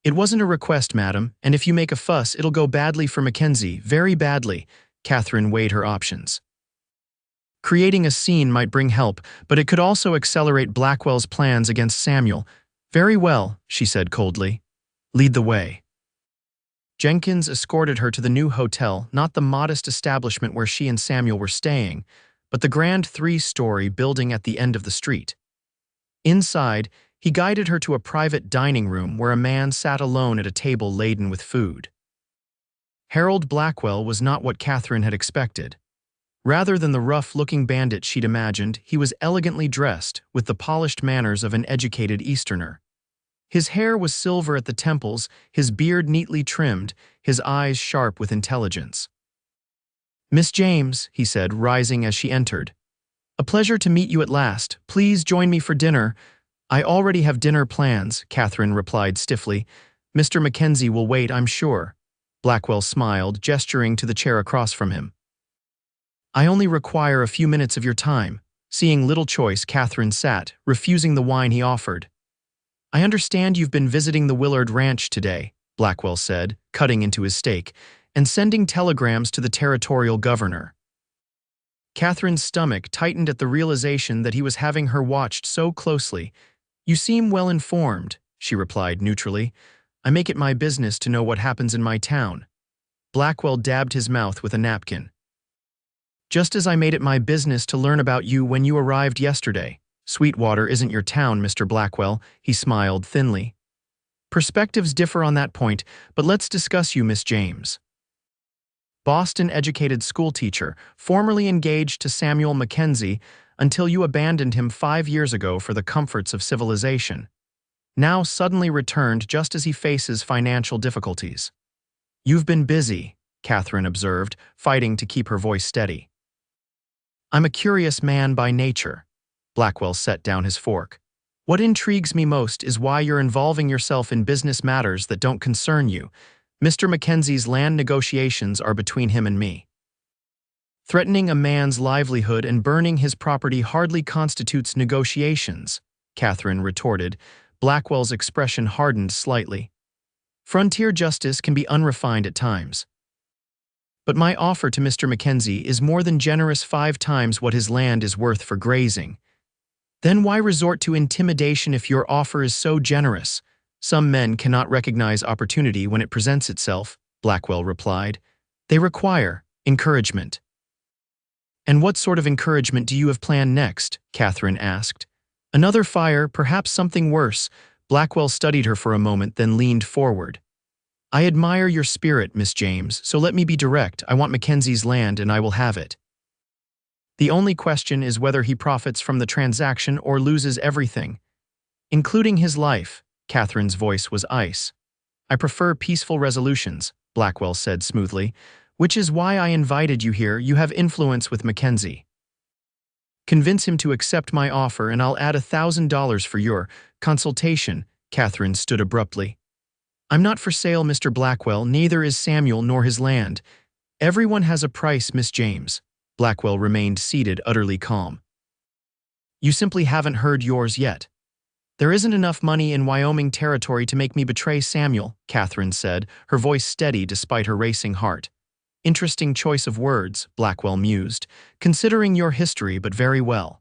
It wasn't a request, madam, and if you make a fuss, it'll go badly for Mackenzie, very badly. Catherine weighed her options. Creating a scene might bring help, but it could also accelerate Blackwell's plans against Samuel. Very well, she said coldly. Lead the way. Jenkins escorted her to the new hotel, not the modest establishment where she and Samuel were staying, but the grand 3-story building at the end of the street. Inside, he guided her to a private dining room where a man sat alone at a table laden with food. Harold Blackwell was not what Catherine had expected. Rather than the rough-looking bandit she'd imagined, he was elegantly dressed, with the polished manners of an educated Easterner. His hair was silver at the temples, his beard neatly trimmed, his eyes sharp with intelligence. "Miss James," he said, rising as she entered. "A pleasure to meet you at last. Please join me for dinner." "I already have dinner plans," Catherine replied stiffly. "Mr. Mackenzie will wait, I'm sure." Blackwell smiled, gesturing to the chair across from him. "I only require a few minutes of your time." Seeing little choice, Catherine sat, refusing the wine he offered. "I understand you've been visiting the Willard Ranch today," Blackwell said, cutting into his steak, "and sending telegrams to the territorial governor." Catherine's stomach tightened at the realization that he was having her watched so closely. "You seem well informed," she replied neutrally. "I make it my business to know what happens in my town." Blackwell dabbed his mouth with a napkin. "Just as I made it my business to learn about you when you arrived yesterday. Sweetwater isn't your town, Mr. Blackwell," he smiled thinly. "Perspectives differ on that point, but let's discuss you, Miss James." Boston-educated schoolteacher, formerly engaged to Samuel Mackenzie until you abandoned him 5 years ago for the comforts of civilization. Now suddenly returned just as he faces financial difficulties. "You've been busy," Catherine observed, fighting to keep her voice steady. "I'm a curious man by nature." Blackwell set down his fork. "What intrigues me most is why you're involving yourself in business matters that don't concern you. Mr. Mackenzie's land negotiations are between him and me." "Threatening a man's livelihood and burning his property hardly constitutes negotiations," Catherine retorted. Blackwell's expression hardened slightly. "Frontier justice can be unrefined at times. But my offer to Mr. Mackenzie is more than generous, 5 times what his land is worth for grazing." "Then why resort to intimidation if your offer is so generous?" "Some men cannot recognize opportunity when it presents itself," Blackwell replied. "They require encouragement." "And what sort of encouragement do you have planned next?" Catherine asked. "Another fire, perhaps something worse." Blackwell studied her for a moment, then leaned forward. "I admire your spirit, Miss James, so let me be direct. I want Mackenzie's land and I will have it. The only question is whether he profits from the transaction or loses everything, including his life." Catherine's voice was ice. "I prefer peaceful resolutions," Blackwell said smoothly, "which is why I invited you here. You have influence with Mackenzie. Convince him to accept my offer and I'll add $1,000 for your consultation." Catherine stood abruptly. "I'm not for sale, Mr. Blackwell, neither is Samuel nor his land. Everyone has a price, Miss James." Blackwell remained seated, utterly calm. "You simply haven't heard yours yet. There isn't enough money in Wyoming territory to make me betray Samuel," Catherine said, her voice steady despite her racing heart. "Interesting choice of words," Blackwell mused, "considering your history, but very well."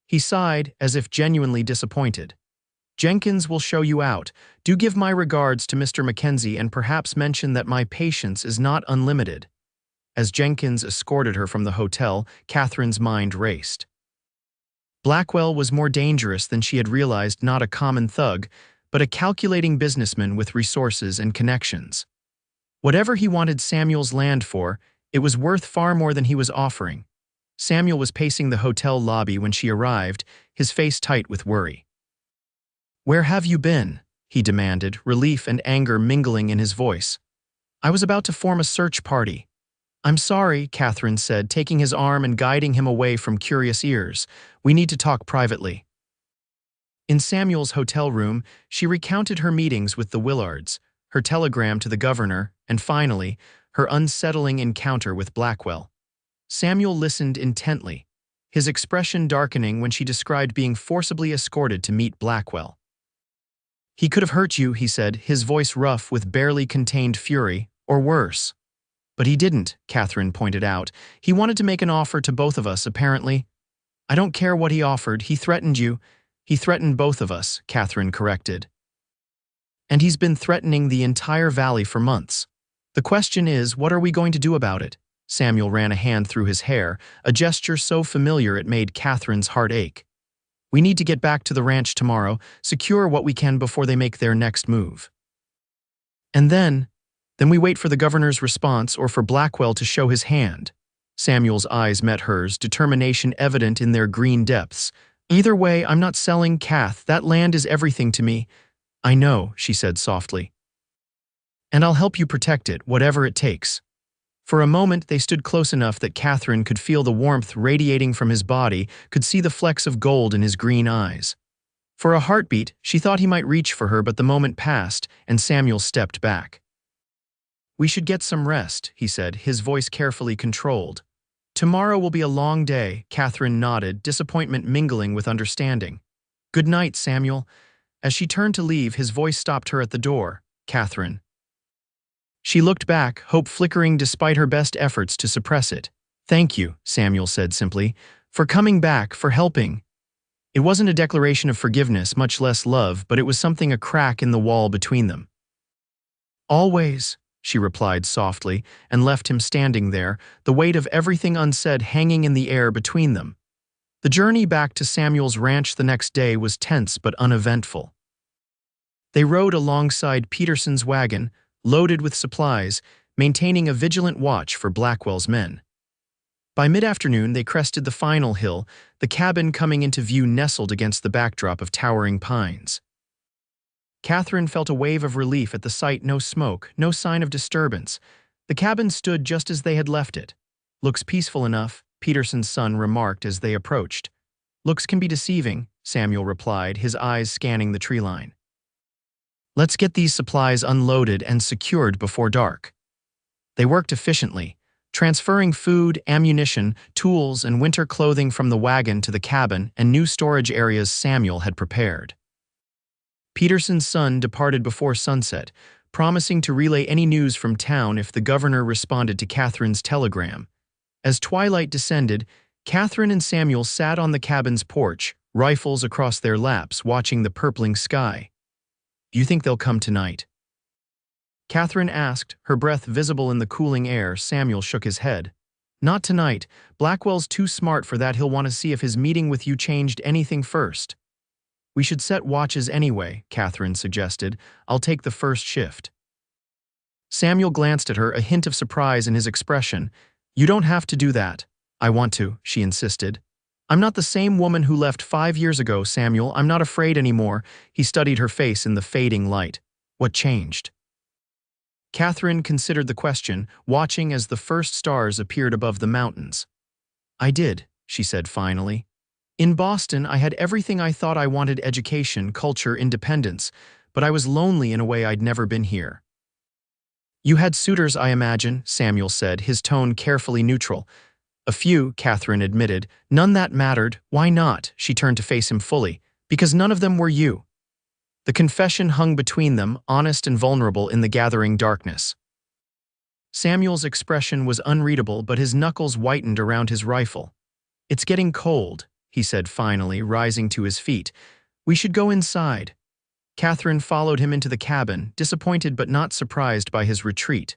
He sighed, as if genuinely disappointed. "Jenkins will show you out. Do give my regards to Mr. Mackenzie and perhaps mention that my patience is not unlimited." As Jenkins escorted her from the hotel, Catherine's mind raced. Blackwell was more dangerous than she had realized, not a common thug, but a calculating businessman with resources and connections. Whatever he wanted Samuel's land for, it was worth far more than he was offering. Samuel was pacing the hotel lobby when she arrived, his face tight with worry. "Where have you been?" he demanded, relief and anger mingling in his voice. "I was about to form a search party." "I'm sorry," Catherine said, taking his arm and guiding him away from curious ears. "We need to talk privately." In Samuel's hotel room, she recounted her meetings with the Willards, her telegram to the governor, and finally, her unsettling encounter with Blackwell. Samuel listened intently, his expression darkening when she described being forcibly escorted to meet Blackwell. "He could have hurt you," he said, his voice rough with barely contained fury, "or worse." "But he didn't," Catherine pointed out. "He wanted to make an offer to both of us, apparently." "I don't care what he offered. He threatened you." "He threatened both of us," Catherine corrected. "And he's been threatening the entire valley for months. The question is, what are we going to do about it?" Samuel ran a hand through his hair, a gesture so familiar it made Catherine's heart ache. "We need to get back to the ranch tomorrow, secure what we can before they make their next move. And then, Then we wait for the governor's response or for Blackwell to show his hand. Samuel's eyes met hers, determination evident in their green depths. Either way, I'm not selling, Kath. That land is everything to me. I know, she said softly. And I'll help you protect it, whatever it takes. For a moment, they stood close enough that Catherine could feel the warmth radiating from his body, could see the flecks of gold in his green eyes. For a heartbeat, she thought he might reach for her, but the moment passed, and Samuel stepped back. We should get some rest, he said, his voice carefully controlled. Tomorrow will be a long day, Catherine nodded, disappointment mingling with understanding. Good night, Samuel. As she turned to leave, his voice stopped her at the door. Catherine. She looked back, hope flickering despite her best efforts to suppress it. Thank you, Samuel said simply, for coming back, for helping. It wasn't a declaration of forgiveness, much less love, but it was something a crack in the wall between them. Always, she replied softly, and left him standing there, the weight of everything unsaid hanging in the air between them. The journey back to Samuel's ranch the next day was tense but uneventful. They rode alongside Peterson's wagon, loaded with supplies, maintaining a vigilant watch for Blackwell's men. By mid-afternoon, they crested the final hill, the cabin coming into view nestled against the backdrop of towering pines. Catherine felt a wave of relief at the sight. No smoke, no sign of disturbance. The cabin stood just as they had left it. Looks peaceful enough, Peterson's son remarked as they approached. Looks can be deceiving, Samuel replied, his eyes scanning the tree line. Let's get these supplies unloaded and secured before dark. They worked efficiently, transferring food, ammunition, tools, and winter clothing from the wagon to the cabin and new storage areas Samuel had prepared. Peterson's son departed before sunset, promising to relay any news from town if the governor responded to Catherine's telegram. As twilight descended, Catherine and Samuel sat on the cabin's porch, rifles across their laps, watching the purpling sky. Do you think they'll come tonight? Catherine asked, her breath visible in the cooling air. Samuel shook his head. Not tonight. Blackwell's too smart for that. He'll want to see if his meeting with you changed anything first. We should set watches anyway, Catherine suggested. I'll take the first shift. Samuel glanced at her, a hint of surprise in his expression. You don't have to do that. I want to, she insisted. I'm not the same woman who left 5 years ago, Samuel. I'm not afraid anymore. He studied her face in the fading light. What changed? Catherine considered the question, watching as the first stars appeared above the mountains. I did, she said finally. In Boston, I had everything I thought I wanted: education, culture, independence, but I was lonely in a way I'd never been here. You had suitors, I imagine, Samuel said, his tone carefully neutral. A few, Catherine admitted. None that mattered. Why not? She turned to face him fully. Because none of them were you. The confession hung between them, honest and vulnerable in the gathering darkness. Samuel's expression was unreadable, but his knuckles whitened around his rifle. It's getting cold, he said finally, rising to his feet. We should go inside. Catherine followed him into the cabin, disappointed but not surprised by his retreat.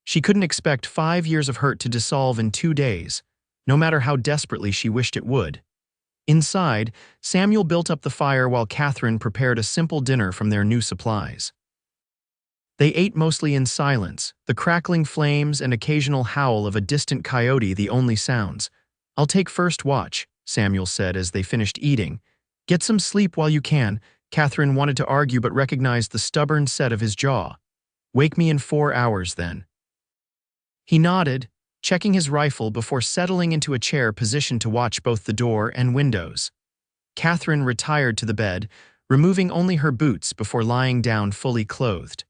She couldn't expect 5 years of hurt to dissolve in 2 days, no matter how desperately she wished it would. Inside, Samuel built up the fire while Catherine prepared a simple dinner from their new supplies. They ate mostly in silence, the crackling flames and occasional howl of a distant coyote the only sounds. I'll take first watch, Samuel said as they finished eating. Get some sleep while you can. Catherine wanted to argue but recognized the stubborn set of his jaw. Wake me in 4 hours then. He nodded, checking his rifle before settling into a chair positioned to watch both the door and windows. Catherine retired to the bed, removing only her boots before lying down fully clothed.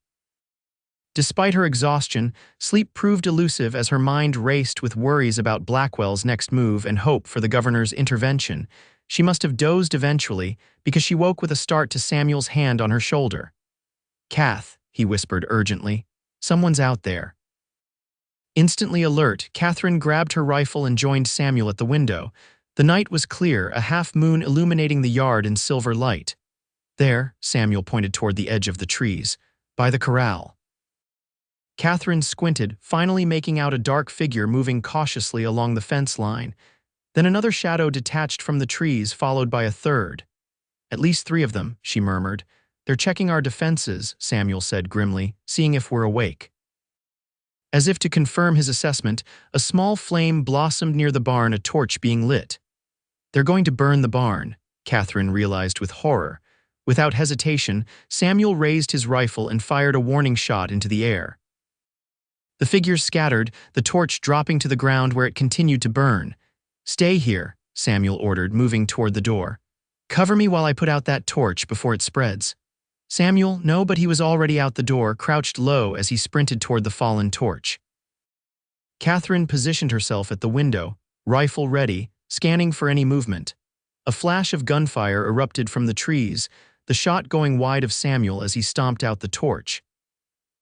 Despite her exhaustion, sleep proved elusive as her mind raced with worries about Blackwell's next move and hope for the governor's intervention. She must have dozed eventually, because she woke with a start to Samuel's hand on her shoulder. Kath, he whispered urgently, someone's out there. Instantly alert, Catherine grabbed her rifle and joined Samuel at the window. The night was clear, a half-moon illuminating the yard in silver light. There, Samuel pointed toward the edge of the trees, by the corral. Catherine squinted, finally making out a dark figure moving cautiously along the fence line. Then another shadow detached from the trees, followed by a third. At least 3 of them, she murmured. "They're checking our defenses," Samuel said grimly, "seeing if we're awake." As if to confirm his assessment, a small flame blossomed near the barn, a torch being lit. "They're going to burn the barn," Catherine realized with horror. Without hesitation, Samuel raised his rifle and fired a warning shot into the air. The figures scattered, the torch dropping to the ground where it continued to burn. "Stay here," Samuel ordered, moving toward the door. "Cover me while I put out that torch before it spreads." Samuel, no, but he was already out the door, crouched low as he sprinted toward the fallen torch. Catherine positioned herself at the window, rifle ready, scanning for any movement. A flash of gunfire erupted from the trees, the shot going wide of Samuel as he stomped out the torch.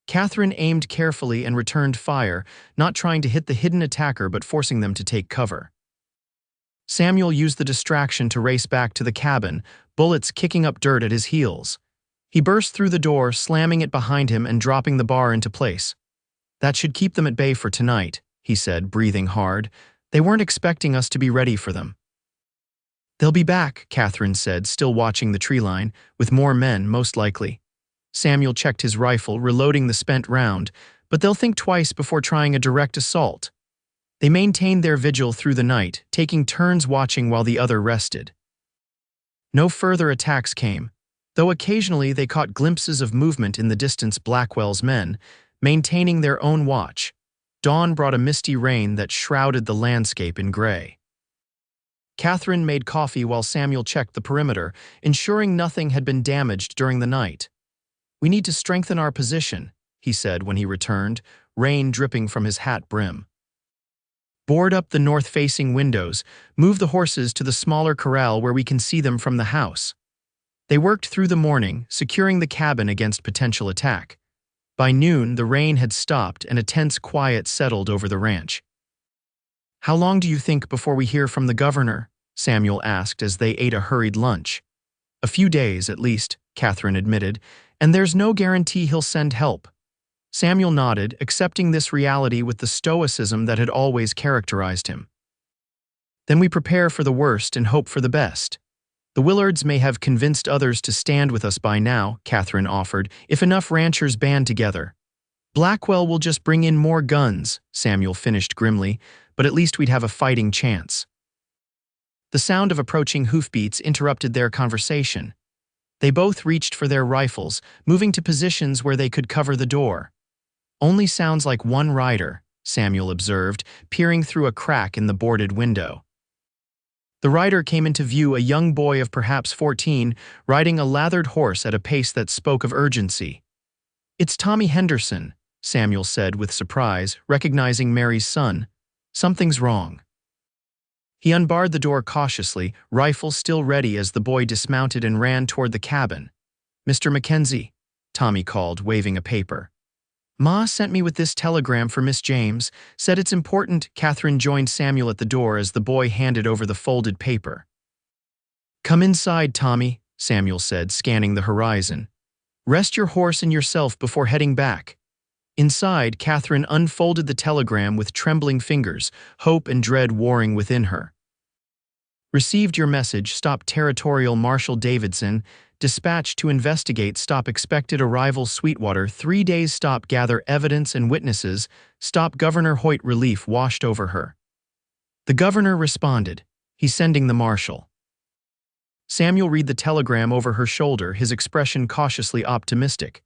Catherine aimed carefully and returned fire, not trying to hit the hidden attacker but forcing them to take cover. Samuel used the distraction to race back to the cabin, bullets kicking up dirt at his heels. He burst through the door, slamming it behind him and dropping the bar into place. "That should keep them at bay for tonight," he said, breathing hard. "They weren't expecting us to be ready for them." "They'll be back," Catherine said, still watching the tree line, "with more men, most likely." Samuel checked his rifle, reloading the spent round, "But they'll think twice before trying a direct assault." They maintained their vigil through the night, taking turns watching while the other rested. No further attacks came, though occasionally they caught glimpses of movement in the distance. Blackwell's men, maintaining their own watch. Dawn brought a misty rain that shrouded the landscape in gray. Catherine made coffee while Samuel checked the perimeter, ensuring nothing had been damaged during the night. "We need to strengthen our position," he said when he returned, rain dripping from his hat brim. "Board up the north-facing windows, move the horses to the smaller corral where we can see them from the house." They worked through the morning, securing the cabin against potential attack. By noon, the rain had stopped and a tense quiet settled over the ranch. "How long do you think before we hear from the governor?" Samuel asked as they ate a hurried lunch. "A few days, at least," Catherine admitted, "and there's no guarantee he'll send help." Samuel nodded, accepting this reality with the stoicism that had always characterized him. "Then we prepare for the worst and hope for the best. The Willards may have convinced others to stand with us by now," Catherine offered, "if enough ranchers band together." "Blackwell will just bring in more guns," Samuel finished grimly, "but at least we'd have a fighting chance." The sound of approaching hoofbeats interrupted their conversation. They both reached for their rifles, moving to positions where they could cover the door. "Only sounds like one rider," Samuel observed, peering through a crack in the boarded window. The rider came into view, a young boy of perhaps 14, riding a lathered horse at a pace that spoke of urgency. "It's Tommy Henderson," Samuel said with surprise, recognizing Mary's son. "Something's wrong." He unbarred the door cautiously, rifle still ready as the boy dismounted and ran toward the cabin. "Mr. Mackenzie," Tommy called, waving a paper. "Ma sent me with this telegram for Miss James, said it's important." Catherine joined Samuel at the door as the boy handed over the folded paper. "Come inside, Tommy," Samuel said, scanning the horizon. "Rest your horse and yourself before heading back." Inside, Catherine unfolded the telegram with trembling fingers, hope and dread warring within her. "Received your message. Stop Territorial Marshal Davidson. Dispatched to investigate. Stop expected arrival Sweetwater. 3 days. Stop gather evidence and witnesses. Stop Governor Hoyt." Relief washed over her. The governor responded. "He's sending the marshal." Samuel read the telegram over her shoulder, his expression cautiously optimistic.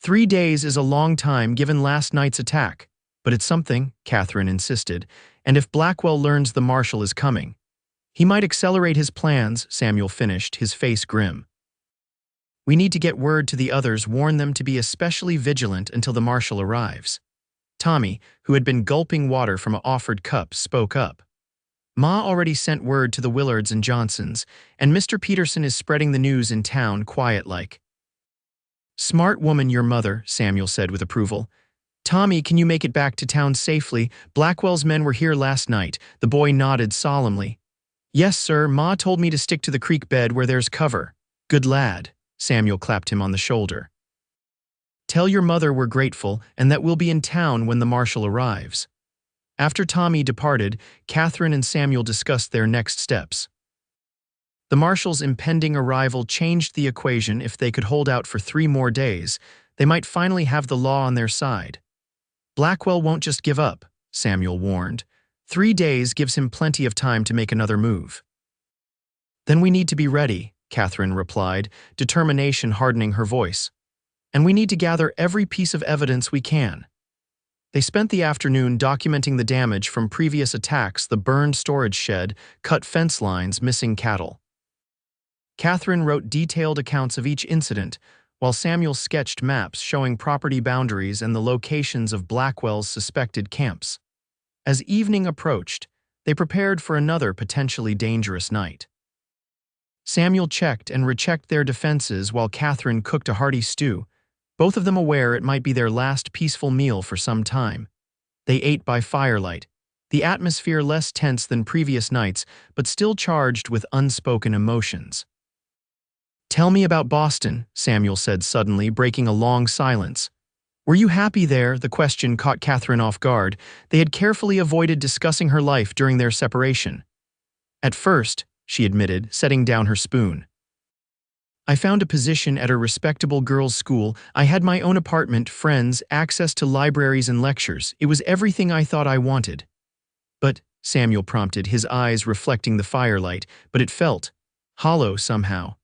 3 days is a long time given last night's attack. "But it's something," Catherine insisted, "and if Blackwell learns the marshal is coming, he might accelerate his plans." Samuel finished, his face grim. "We need to get word to the others, warn them to be especially vigilant until the marshal arrives." Tommy, who had been gulping water from an offered cup, spoke up. "Ma already sent word to the Willards and Johnsons, and Mr. Peterson is spreading the news in town quiet-like." "Smart woman, your mother," Samuel said with approval. "Tommy, can you make it back to town safely? Blackwell's men were here last night." The boy nodded solemnly. "Yes, sir. Ma told me to stick to the creek bed where there's cover." "Good lad." Samuel clapped him on the shoulder. "Tell your mother we're grateful and that we'll be in town when the marshal arrives." After Tommy departed, Catherine and Samuel discussed their next steps. The marshals' impending arrival changed the equation. If they could hold out for 3 more days, they might finally have the law on their side. Blackwell won't just give up, Samuel warned. 3 days gives him plenty of time to make another move. Then we need to be ready, Catherine replied, determination hardening her voice. And we need to gather every piece of evidence we can. They spent the afternoon documenting the damage from previous attacks: the burned storage shed, cut fence lines, missing cattle. Catherine wrote detailed accounts of each incident, while Samuel sketched maps showing property boundaries and the locations of Blackwell's suspected camps. As evening approached, they prepared for another potentially dangerous night. Samuel checked and rechecked their defenses while Catherine cooked a hearty stew, both of them aware it might be their last peaceful meal for some time. They ate by firelight, the atmosphere less tense than previous nights, but still charged with unspoken emotions. "Tell me about Boston," Samuel said suddenly, breaking a long silence. "Were you happy there?" The question caught Catherine off guard. They had carefully avoided discussing her life during their separation. "At first," she admitted, setting down her spoon. "I found a position at a respectable girls' school. I had my own apartment, friends, access to libraries and lectures. It was everything I thought I wanted." "But," Samuel prompted, his eyes reflecting the firelight, "but it felt hollow somehow."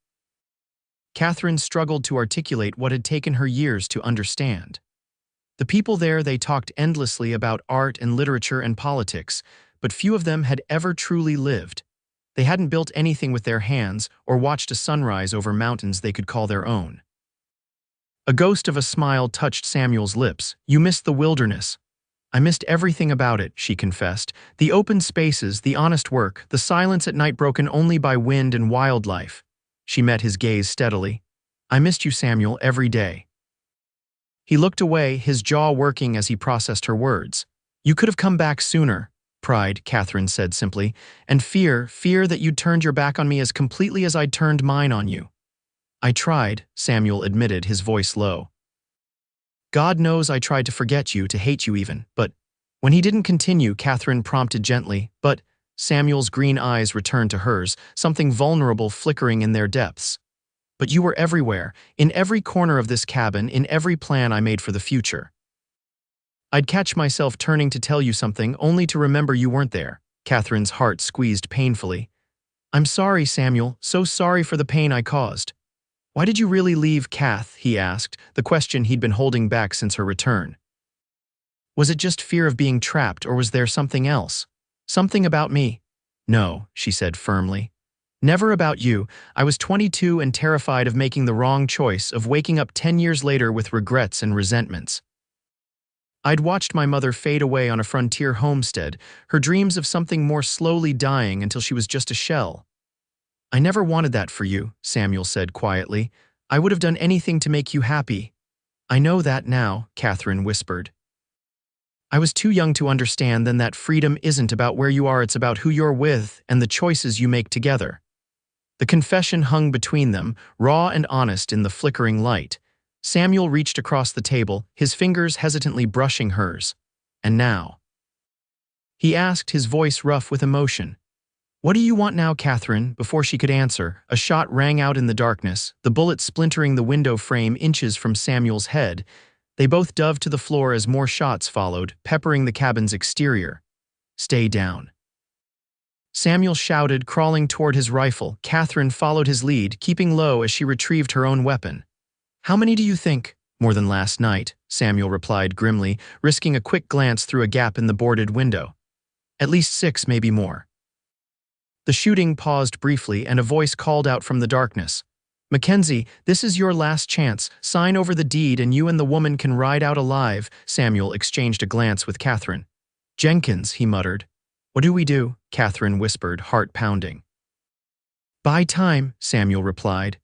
Catherine struggled to articulate what had taken her years to understand. The people there, they talked endlessly about art and literature and politics, but few of them had ever truly lived. They hadn't built anything with their hands or watched a sunrise over mountains they could call their own. A ghost of a smile touched Samuel's lips. "You missed the wilderness." "I missed everything about it," she confessed. "The open spaces, the honest work, the silence at night broken only by wind and wildlife." She met his gaze steadily. "I missed you, Samuel, every day." He looked away, his jaw working as he processed her words. "You could have come back sooner." "Pride," Catherine said simply, "and fear that you'd turned your back on me as completely as I'd turned mine on you." "I tried," Samuel admitted, his voice low. "God knows I tried to forget you, to hate you even, but—" When he didn't continue, Catherine prompted gently, "But—" Samuel's green eyes returned to hers, something vulnerable flickering in their depths. "But you were everywhere, in every corner of this cabin, in every plan I made for the future. I'd catch myself turning to tell you something, only to remember you weren't there." Catherine's heart squeezed painfully. "I'm sorry, Samuel, so sorry for the pain I caused." "Why did you really leave, Kath?" he asked, the question he'd been holding back since her return. "Was it just fear of being trapped, or was there something else? Something about me?" "No," she said firmly. "Never about you. I was 22 and terrified of making the wrong choice, of waking up 10 years later with regrets and resentments. I'd watched my mother fade away on a frontier homestead, her dreams of something more slowly dying until she was just a shell. I never wanted that for you," Samuel said quietly. "I would have done anything to make you happy." "I know that now," Catherine whispered. "I was too young to understand then that freedom isn't about where you are, it's about who you're with and the choices you make together." The confession hung between them, raw and honest in the flickering light. Samuel reached across the table, his fingers hesitantly brushing hers. "And now?" he asked, his voice rough with emotion. "What do you want now, Catherine?" Before she could answer, a shot rang out in the darkness, the bullet splintering the window frame inches from Samuel's head. They both dove to the floor as more shots followed, peppering the cabin's exterior. "Stay down," Samuel shouted, crawling toward his rifle. Catherine followed his lead, keeping low as she retrieved her own weapon. "How many do you think?" "More than last night," Samuel replied grimly, risking a quick glance through a gap in the boarded window. "At least 6, maybe more." The shooting paused briefly, and a voice called out from the darkness. "Mackenzie, this is your last chance. Sign over the deed and you and the woman can ride out alive." Samuel exchanged a glance with Catherine. "Jenkins," he muttered. "What do we do?" Catherine whispered, heart pounding. "Buy time," Samuel replied.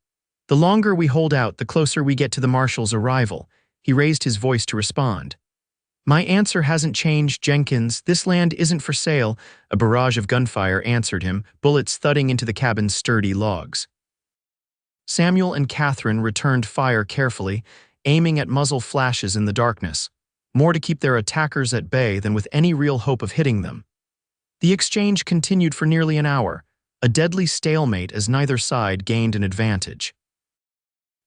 "The longer we hold out, the closer we get to the marshal's arrival." He raised his voice to respond. "My answer hasn't changed, Jenkins. This land isn't for sale." A barrage of gunfire answered him, bullets thudding into the cabin's sturdy logs. Samuel and Catherine returned fire carefully, aiming at muzzle flashes in the darkness, more to keep their attackers at bay than with any real hope of hitting them. The exchange continued for nearly an hour, a deadly stalemate as neither side gained an advantage.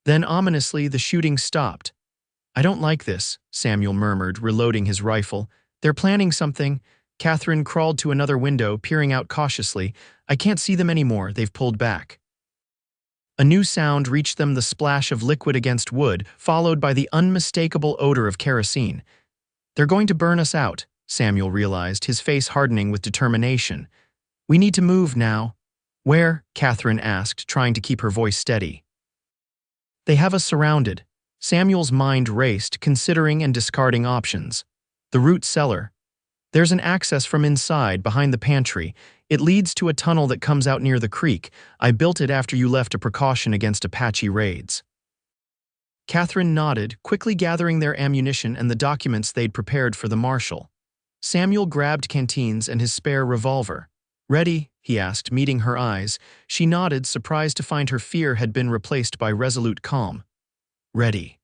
Then ominously the shooting stopped. "I don't like this," Samuel murmured, reloading his rifle. "They're planning something." Catherine crawled to another window, peering out cautiously. "I can't see them anymore, they've pulled back." A new sound reached them, the splash of liquid against wood, followed by the unmistakable odor of kerosene. "They're going to burn us out," Samuel realized, his face hardening with determination. "We need to move now." "Where?" Catherine asked, trying to keep her voice steady. "They have us surrounded." Samuel's mind raced, considering and discarding options. "The root cellar. There's an access from inside, behind the pantry. It leads to a tunnel that comes out near the creek. I built it after you left, a precaution against Apache raids." Catherine nodded, quickly gathering their ammunition and the documents they'd prepared for the marshal. Samuel grabbed canteens and his spare revolver. "Ready?" he asked, meeting her eyes. She nodded, surprised to find her fear had been replaced by resolute calm. "Ready."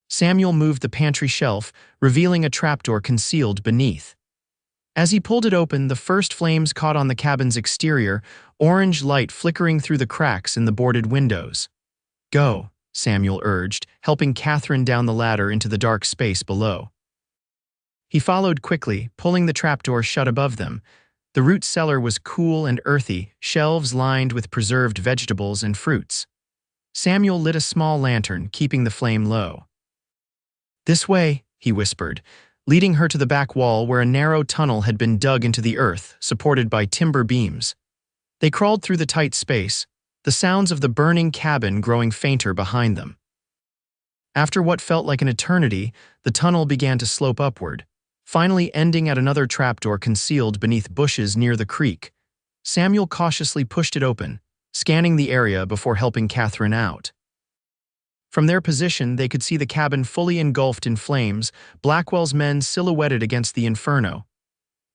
Samuel moved the pantry shelf, revealing a trapdoor concealed beneath. As he pulled it open, the first flames caught on the cabin's exterior, orange light flickering through the cracks in the boarded windows. "Go," Samuel urged, helping Catherine down the ladder into the dark space below. He followed quickly, pulling the trapdoor shut above them. The root cellar was cool and earthy, shelves lined with preserved vegetables and fruits. Samuel lit a small lantern, keeping the flame low. "This way," he whispered, leading her to the back wall where a narrow tunnel had been dug into the earth, supported by timber beams. They crawled through the tight space, the sounds of the burning cabin growing fainter behind them. After what felt like an eternity, the tunnel began to slope upward, finally ending at another trapdoor concealed beneath bushes near the creek. Samuel cautiously pushed it open, scanning the area before helping Catherine out. From their position, they could see the cabin fully engulfed in flames, Blackwell's men silhouetted against the inferno.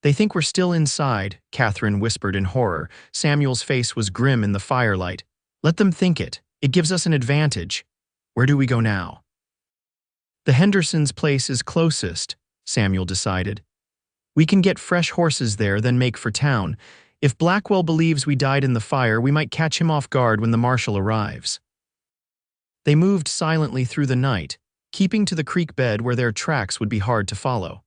"They think we're still inside," Catherine whispered in horror. Samuel's face was grim in the firelight. "Let them think it. It gives us an advantage. Where do we go now?" "The Hendersons' place is closest," Samuel decided. "We can get fresh horses there, then make for town. If Blackwell believes we died in the fire, we might catch him off guard when the marshal arrives." They moved silently through the night, keeping to the creek bed where their tracks would be hard to follow.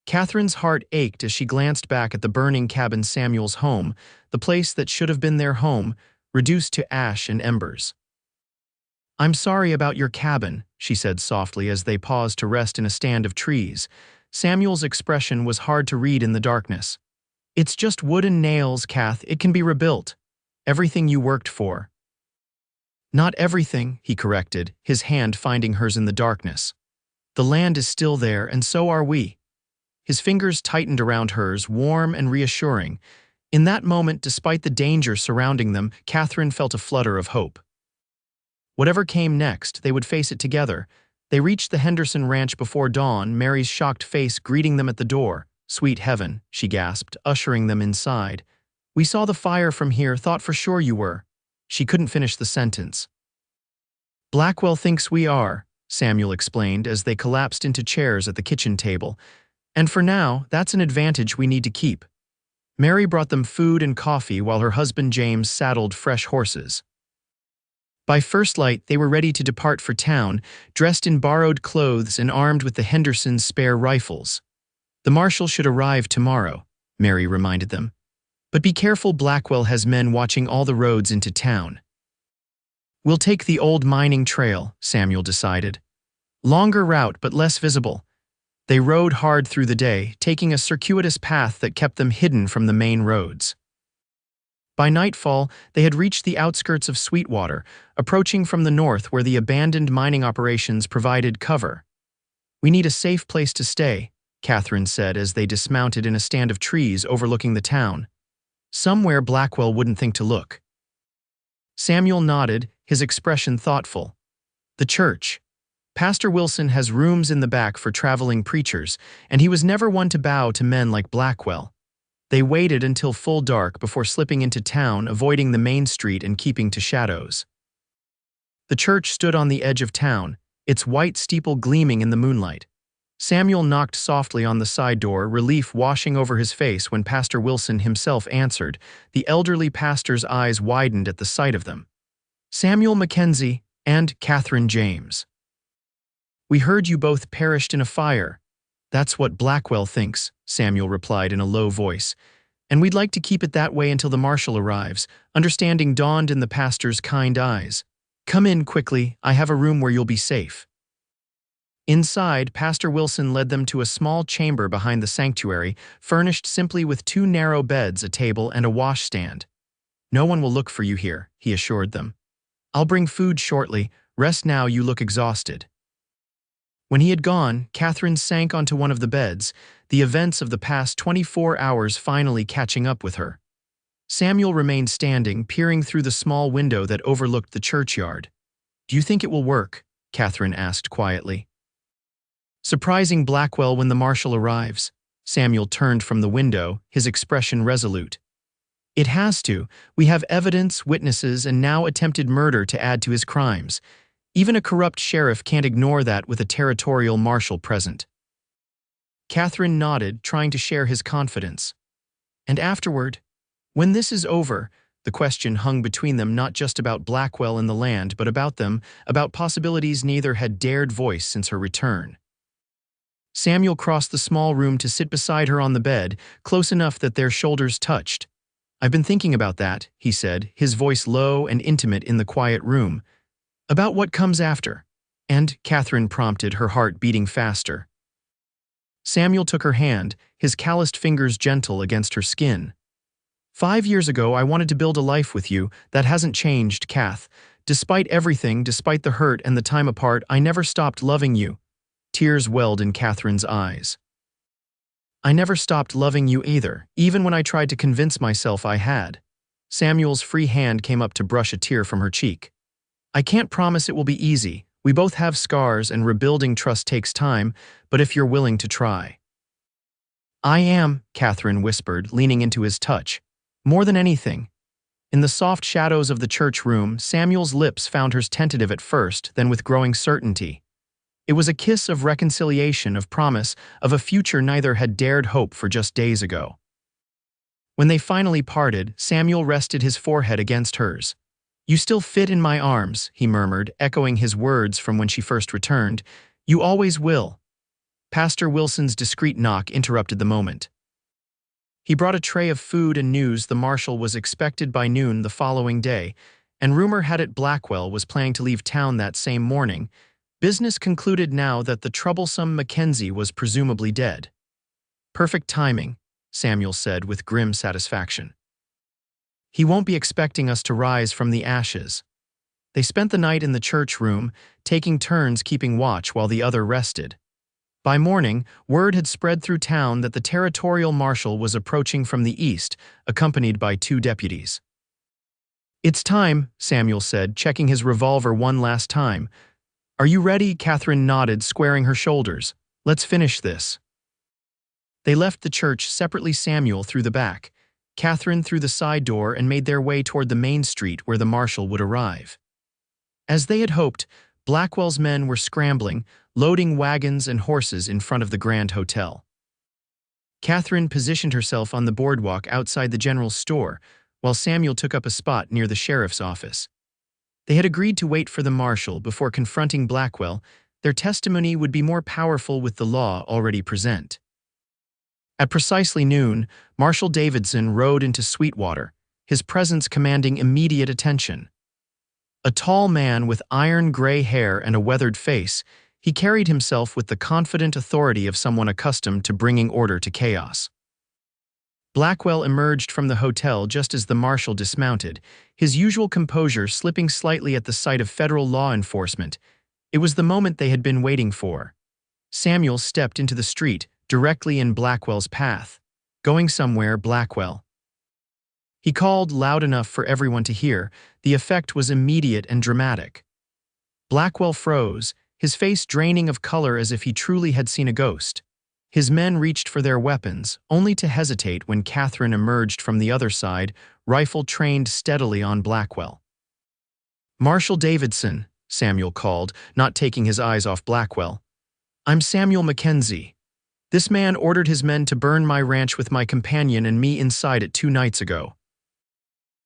Catherine's heart ached as she glanced back at the burning cabin, Samuel's home, the place that should have been their home, reduced to ash and embers. "I'm sorry about your cabin," she said softly as they paused to rest in a stand of trees. Samuel's expression was hard to read in the darkness. "It's just wood and nails, Kath. It can be rebuilt. Everything you worked for." "Not everything," he corrected, his hand finding hers in the darkness. "The land is still there, and so are we." His fingers tightened around hers, warm and reassuring. In that moment, despite the danger surrounding them, Catherine felt a flutter of hope. Whatever came next, they would face it together. They reached the Henderson ranch before dawn, Mary's shocked face greeting them at the door. "Sweet heaven," she gasped, ushering them inside. "We saw the fire from here, thought for sure you were." She couldn't finish the sentence. "Blackwell thinks we are," Samuel explained as they collapsed into chairs at the kitchen table. "And for now, that's an advantage we need to keep." Mary brought them food and coffee while her husband James saddled fresh horses. By first light, they were ready to depart for town, dressed in borrowed clothes and armed with the Hendersons' spare rifles. "The marshal should arrive tomorrow," Mary reminded them. "But be careful, Blackwell has men watching all the roads into town." "We'll take the old mining trail," Samuel decided. "Longer route, but less visible." They rode hard through the day, taking a circuitous path that kept them hidden from the main roads. By nightfall, they had reached the outskirts of Sweetwater, approaching from the north where the abandoned mining operations provided cover. "We need a safe place to stay," Catherine said as they dismounted in a stand of trees overlooking the town. "Somewhere Blackwell wouldn't think to look." Samuel nodded, his expression thoughtful. "The church. Pastor Wilson has rooms in the back for traveling preachers, and he was never one to bow to men like Blackwell." They waited until full dark before slipping into town, avoiding the main street and keeping to shadows. The church stood on the edge of town, its white steeple gleaming in the moonlight. Samuel knocked softly on the side door, relief washing over his face when Pastor Wilson himself answered. The elderly pastor's eyes widened at the sight of them. Samuel Mackenzie and Catherine James. "We heard you both perished in a fire." "That's what Blackwell thinks," Samuel replied in a low voice. "And we'd like to keep it that way until the marshal arrives." Understanding dawned in the pastor's kind eyes. "Come in quickly, I have a room where you'll be safe." Inside, Pastor Wilson led them to a small chamber behind the sanctuary, furnished simply with 2 narrow beds, a table, and a washstand. "No one will look for you here," he assured them. "I'll bring food shortly. Rest now, you look exhausted." When he had gone, Catherine sank onto one of the beds, the events of the past 24 hours finally catching up with her. Samuel remained standing, peering through the small window that overlooked the churchyard. "Do you think it will work?" Catherine asked quietly. "Surprising Blackwell when the marshal arrives." Samuel turned from the window, his expression resolute. "It has to. We have evidence, witnesses, and now attempted murder to add to his crimes. Even a corrupt sheriff can't ignore that with a territorial marshal present." Catherine nodded, trying to share his confidence. "And afterward? When this is over," the question hung between them, not just about Blackwell and the land, but about them, about possibilities neither had dared voice since her return. Samuel crossed the small room to sit beside her on the bed, close enough that their shoulders touched. "I've been thinking about that," he said, his voice low and intimate in the quiet room. "About what comes after." "And," Catherine prompted, her heart beating faster. Samuel took her hand, his calloused fingers gentle against her skin. "5 years ago, I wanted to build a life with you. That hasn't changed, Kath. Despite everything, despite the hurt and the time apart, I never stopped loving you." Tears welled in Catherine's eyes. "I never stopped loving you either, even when I tried to convince myself I had." Samuel's free hand came up to brush a tear from her cheek. "I can't promise it will be easy. We both have scars and rebuilding trust takes time, but if you're willing to try." "I am," Catherine whispered, leaning into his touch. "More than anything." In the soft shadows of the church room, Samuel's lips found hers tentative at first, then with growing certainty. It was a kiss of reconciliation, of promise, of a future neither had dared hope for just days ago. When they finally parted, Samuel rested his forehead against hers. "You still fit in my arms," he murmured, echoing his words from when she first returned. "You always will." Pastor Wilson's discreet knock interrupted the moment. He brought a tray of food and news. The marshal was expected by noon the following day, and rumor had it Blackwell was planning to leave town that same morning. Business concluded now that the troublesome Mackenzie was presumably dead. "Perfect timing," Samuel said with grim satisfaction. "He won't be expecting us to rise from the ashes." They spent the night in the church room, taking turns keeping watch while the other rested. By morning, word had spread through town that the territorial marshal was approaching from the east, accompanied by 2 deputies. "It's time," Samuel said, checking his revolver one last time. "Are you ready?" Catherine nodded, squaring her shoulders. "Let's finish this." They left the church separately, Samuel through the back, Catherine through the side door, and made their way toward the main street where the marshal would arrive. As they had hoped, Blackwell's men were scrambling, loading wagons and horses in front of the Grand Hotel. Catherine positioned herself on the boardwalk outside the general store, while Samuel took up a spot near the sheriff's office. They had agreed to wait for the marshal before confronting Blackwell. Their testimony would be more powerful with the law already present. At precisely noon, Marshal Davidson rode into Sweetwater, his presence commanding immediate attention. A tall man with iron gray hair and a weathered face, he carried himself with the confident authority of someone accustomed to bringing order to chaos. Blackwell emerged from the hotel just as the marshal dismounted, his usual composure slipping slightly at the sight of federal law enforcement. It was the moment they had been waiting for. Samuel stepped into the street, directly in Blackwell's path. "Going somewhere, Blackwell." He called loud enough for everyone to hear. The effect was immediate and dramatic. Blackwell froze, his face draining of color as if he truly had seen a ghost. His men reached for their weapons, only to hesitate when Catherine emerged from the other side, rifle trained steadily on Blackwell. "Marshal Davidson," Samuel called, not taking his eyes off Blackwell. I'm Samuel Mackenzie. This man ordered his men to burn my ranch with my companion and me inside it 2 nights ago.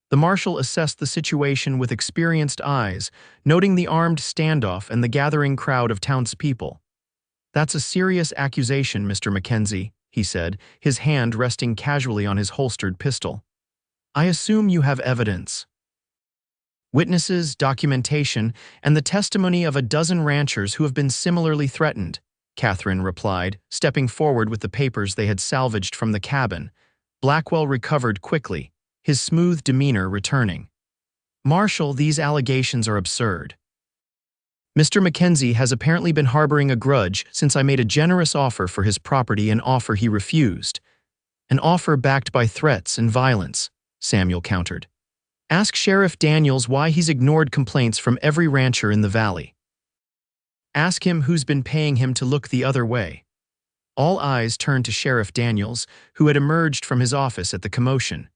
The marshal assessed the situation with experienced eyes, noting the armed standoff and the gathering crowd of townspeople. That's a serious accusation, Mr. Mackenzie, he said, his hand resting casually on his holstered pistol. I assume you have evidence. Witnesses, documentation, and the testimony of a dozen ranchers who have been similarly threatened, Catherine replied, stepping forward with the papers they had salvaged from the cabin. Blackwell recovered quickly, his smooth demeanor returning. Marshal, these allegations are absurd. Mr. Mackenzie has apparently been harboring a grudge since I made a generous offer for his property, an offer he refused. An offer backed by threats and violence, Samuel countered. Ask Sheriff Daniels why he's ignored complaints from every rancher in the valley. Ask him who's been paying him to look the other way. All eyes turned to Sheriff Daniels, who had emerged from his office at the commotion.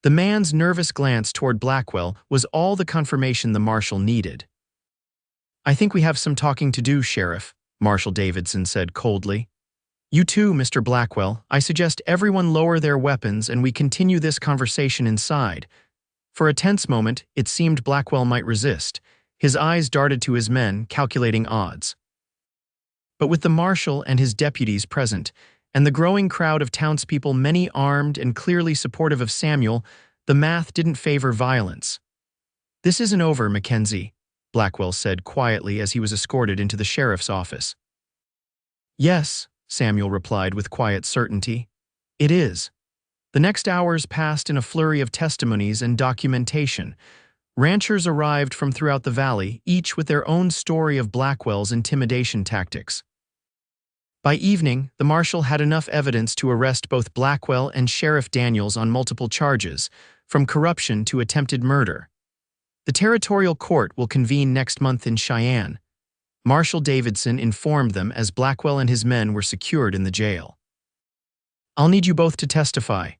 The man's nervous glance toward Blackwell was all the confirmation the marshal needed. I think we have some talking to do, Sheriff, Marshal Davidson said coldly. You too, Mr. Blackwell. I suggest everyone lower their weapons and we continue this conversation inside. For a tense moment, it seemed Blackwell might resist. His eyes darted to his men, calculating odds. But with the marshal and his deputies present, and the growing crowd of townspeople, many armed and clearly supportive of Samuel, the math didn't favor violence. This isn't over, Mackenzie, Blackwell said quietly as he was escorted into the sheriff's office. Yes, Samuel replied with quiet certainty. It is. The next hours passed in a flurry of testimonies and documentation. Ranchers arrived from throughout the valley, each with their own story of Blackwell's intimidation tactics. By evening, the marshal had enough evidence to arrest both Blackwell and Sheriff Daniels on multiple charges, from corruption to attempted murder. The territorial court will convene next month in Cheyenne. Marshal Davidson informed them as Blackwell and his men were secured in the jail. I'll need you both to testify.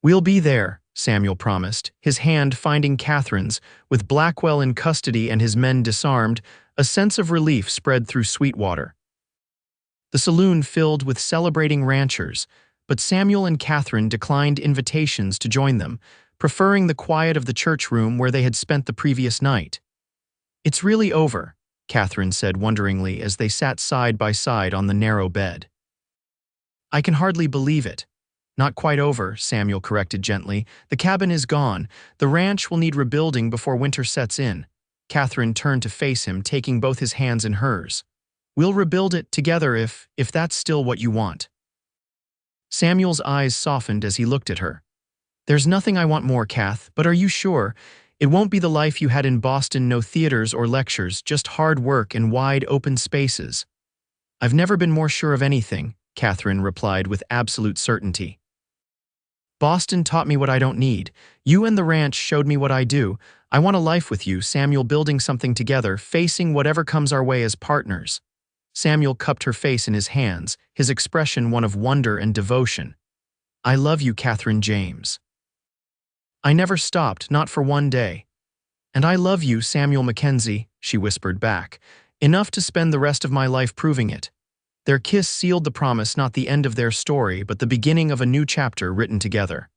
We'll be there, Samuel promised, his hand finding Catherine's. With Blackwell in custody and his men disarmed, a sense of relief spread through Sweetwater. The saloon filled with celebrating ranchers, but Samuel and Catherine declined invitations to join them, preferring the quiet of the church room where they had spent the previous night. It's really over, Catherine said wonderingly as they sat side by side on the narrow bed. I can hardly believe it. Not quite over, Samuel corrected gently. The cabin is gone. The ranch will need rebuilding before winter sets in. Catherine turned to face him, taking both his hands in hers. We'll rebuild it together if that's still what you want. Samuel's eyes softened as he looked at her. There's nothing I want more, Kath, but are you sure? It won't be the life you had in Boston, no theaters or lectures, just hard work and wide open spaces. I've never been more sure of anything, Catherine replied with absolute certainty. Boston taught me what I don't need. You and the ranch showed me what I do. I want a life with you, Samuel, building something together, facing whatever comes our way as partners. Samuel cupped her face in his hands, his expression one of wonder and devotion. I love you, Catherine James. I never stopped, not for one day. And I love you, Samuel Mackenzie, she whispered back, enough to spend the rest of my life proving it. Their kiss sealed the promise, not the end of their story, but the beginning of a new chapter written together.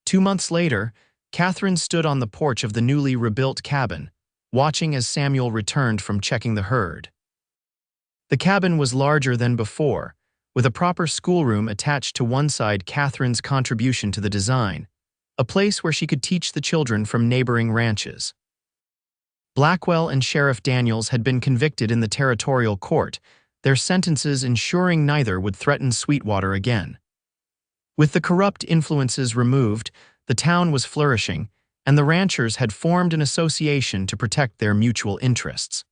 2 months later, Catherine stood on the porch of the newly rebuilt cabin, watching as Samuel returned from checking the herd. The cabin was larger than before, with a proper schoolroom attached to one side. Catherine's contribution to the design, a place where she could teach the children from neighboring ranches. Blackwell and Sheriff Daniels had been convicted in the territorial court, their sentences ensuring neither would threaten Sweetwater again. With the corrupt influences removed, the town was flourishing, and the ranchers had formed an association to protect their mutual interests.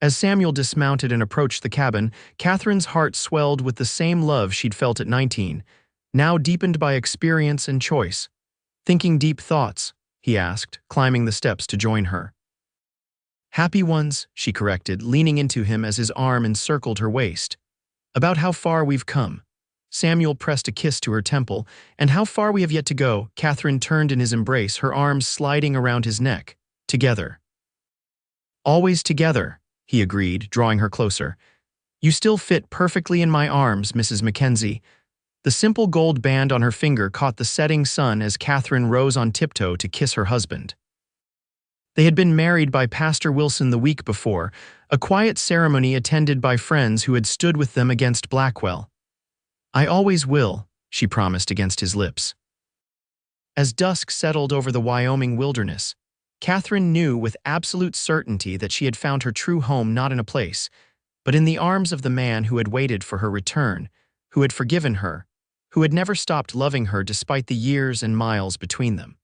As Samuel dismounted and approached the cabin, Catherine's heart swelled with the same love she'd felt at 19, now deepened by experience and choice. Thinking deep thoughts, he asked, climbing the steps to join her. Happy ones, she corrected, leaning into him as his arm encircled her waist. About how far we've come. Samuel pressed a kiss to her temple. And how far we have yet to go. Catherine turned in his embrace, her arms sliding around his neck. Together. Always together, he agreed, drawing her closer. You still fit perfectly in my arms, Mrs. Mackenzie. The simple gold band on her finger caught the setting sun as Catherine rose on tiptoe to kiss her husband. They had been married by Pastor Wilson the week before, a quiet ceremony attended by friends who had stood with them against Blackwell. "I always will," she promised against his lips. As dusk settled over the Wyoming wilderness, Catherine knew with absolute certainty that she had found her true home not in a place, but in the arms of the man who had waited for her return, who had forgiven her, who had never stopped loving her despite the years and miles between them.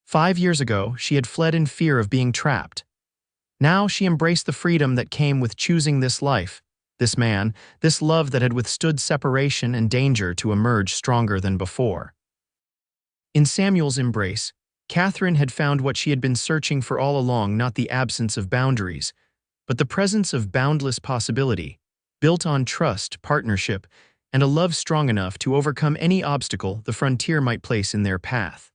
5 years ago, she had fled in fear of being trapped. Now she embraced the freedom that came with choosing this life, this man, this love that had withstood separation and danger to emerge stronger than before. In Samuel's embrace, Catherine had found what she had been searching for all along, not the absence of boundaries, but the presence of boundless possibility, built on trust, partnership, and a love strong enough to overcome any obstacle the frontier might place in their path.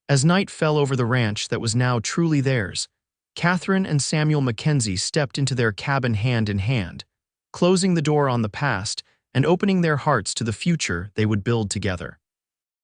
As night fell over the ranch that was now truly theirs, Catherine and Samuel Mackenzie stepped into their cabin hand in hand, closing the door on the past and opening their hearts to the future they would build together.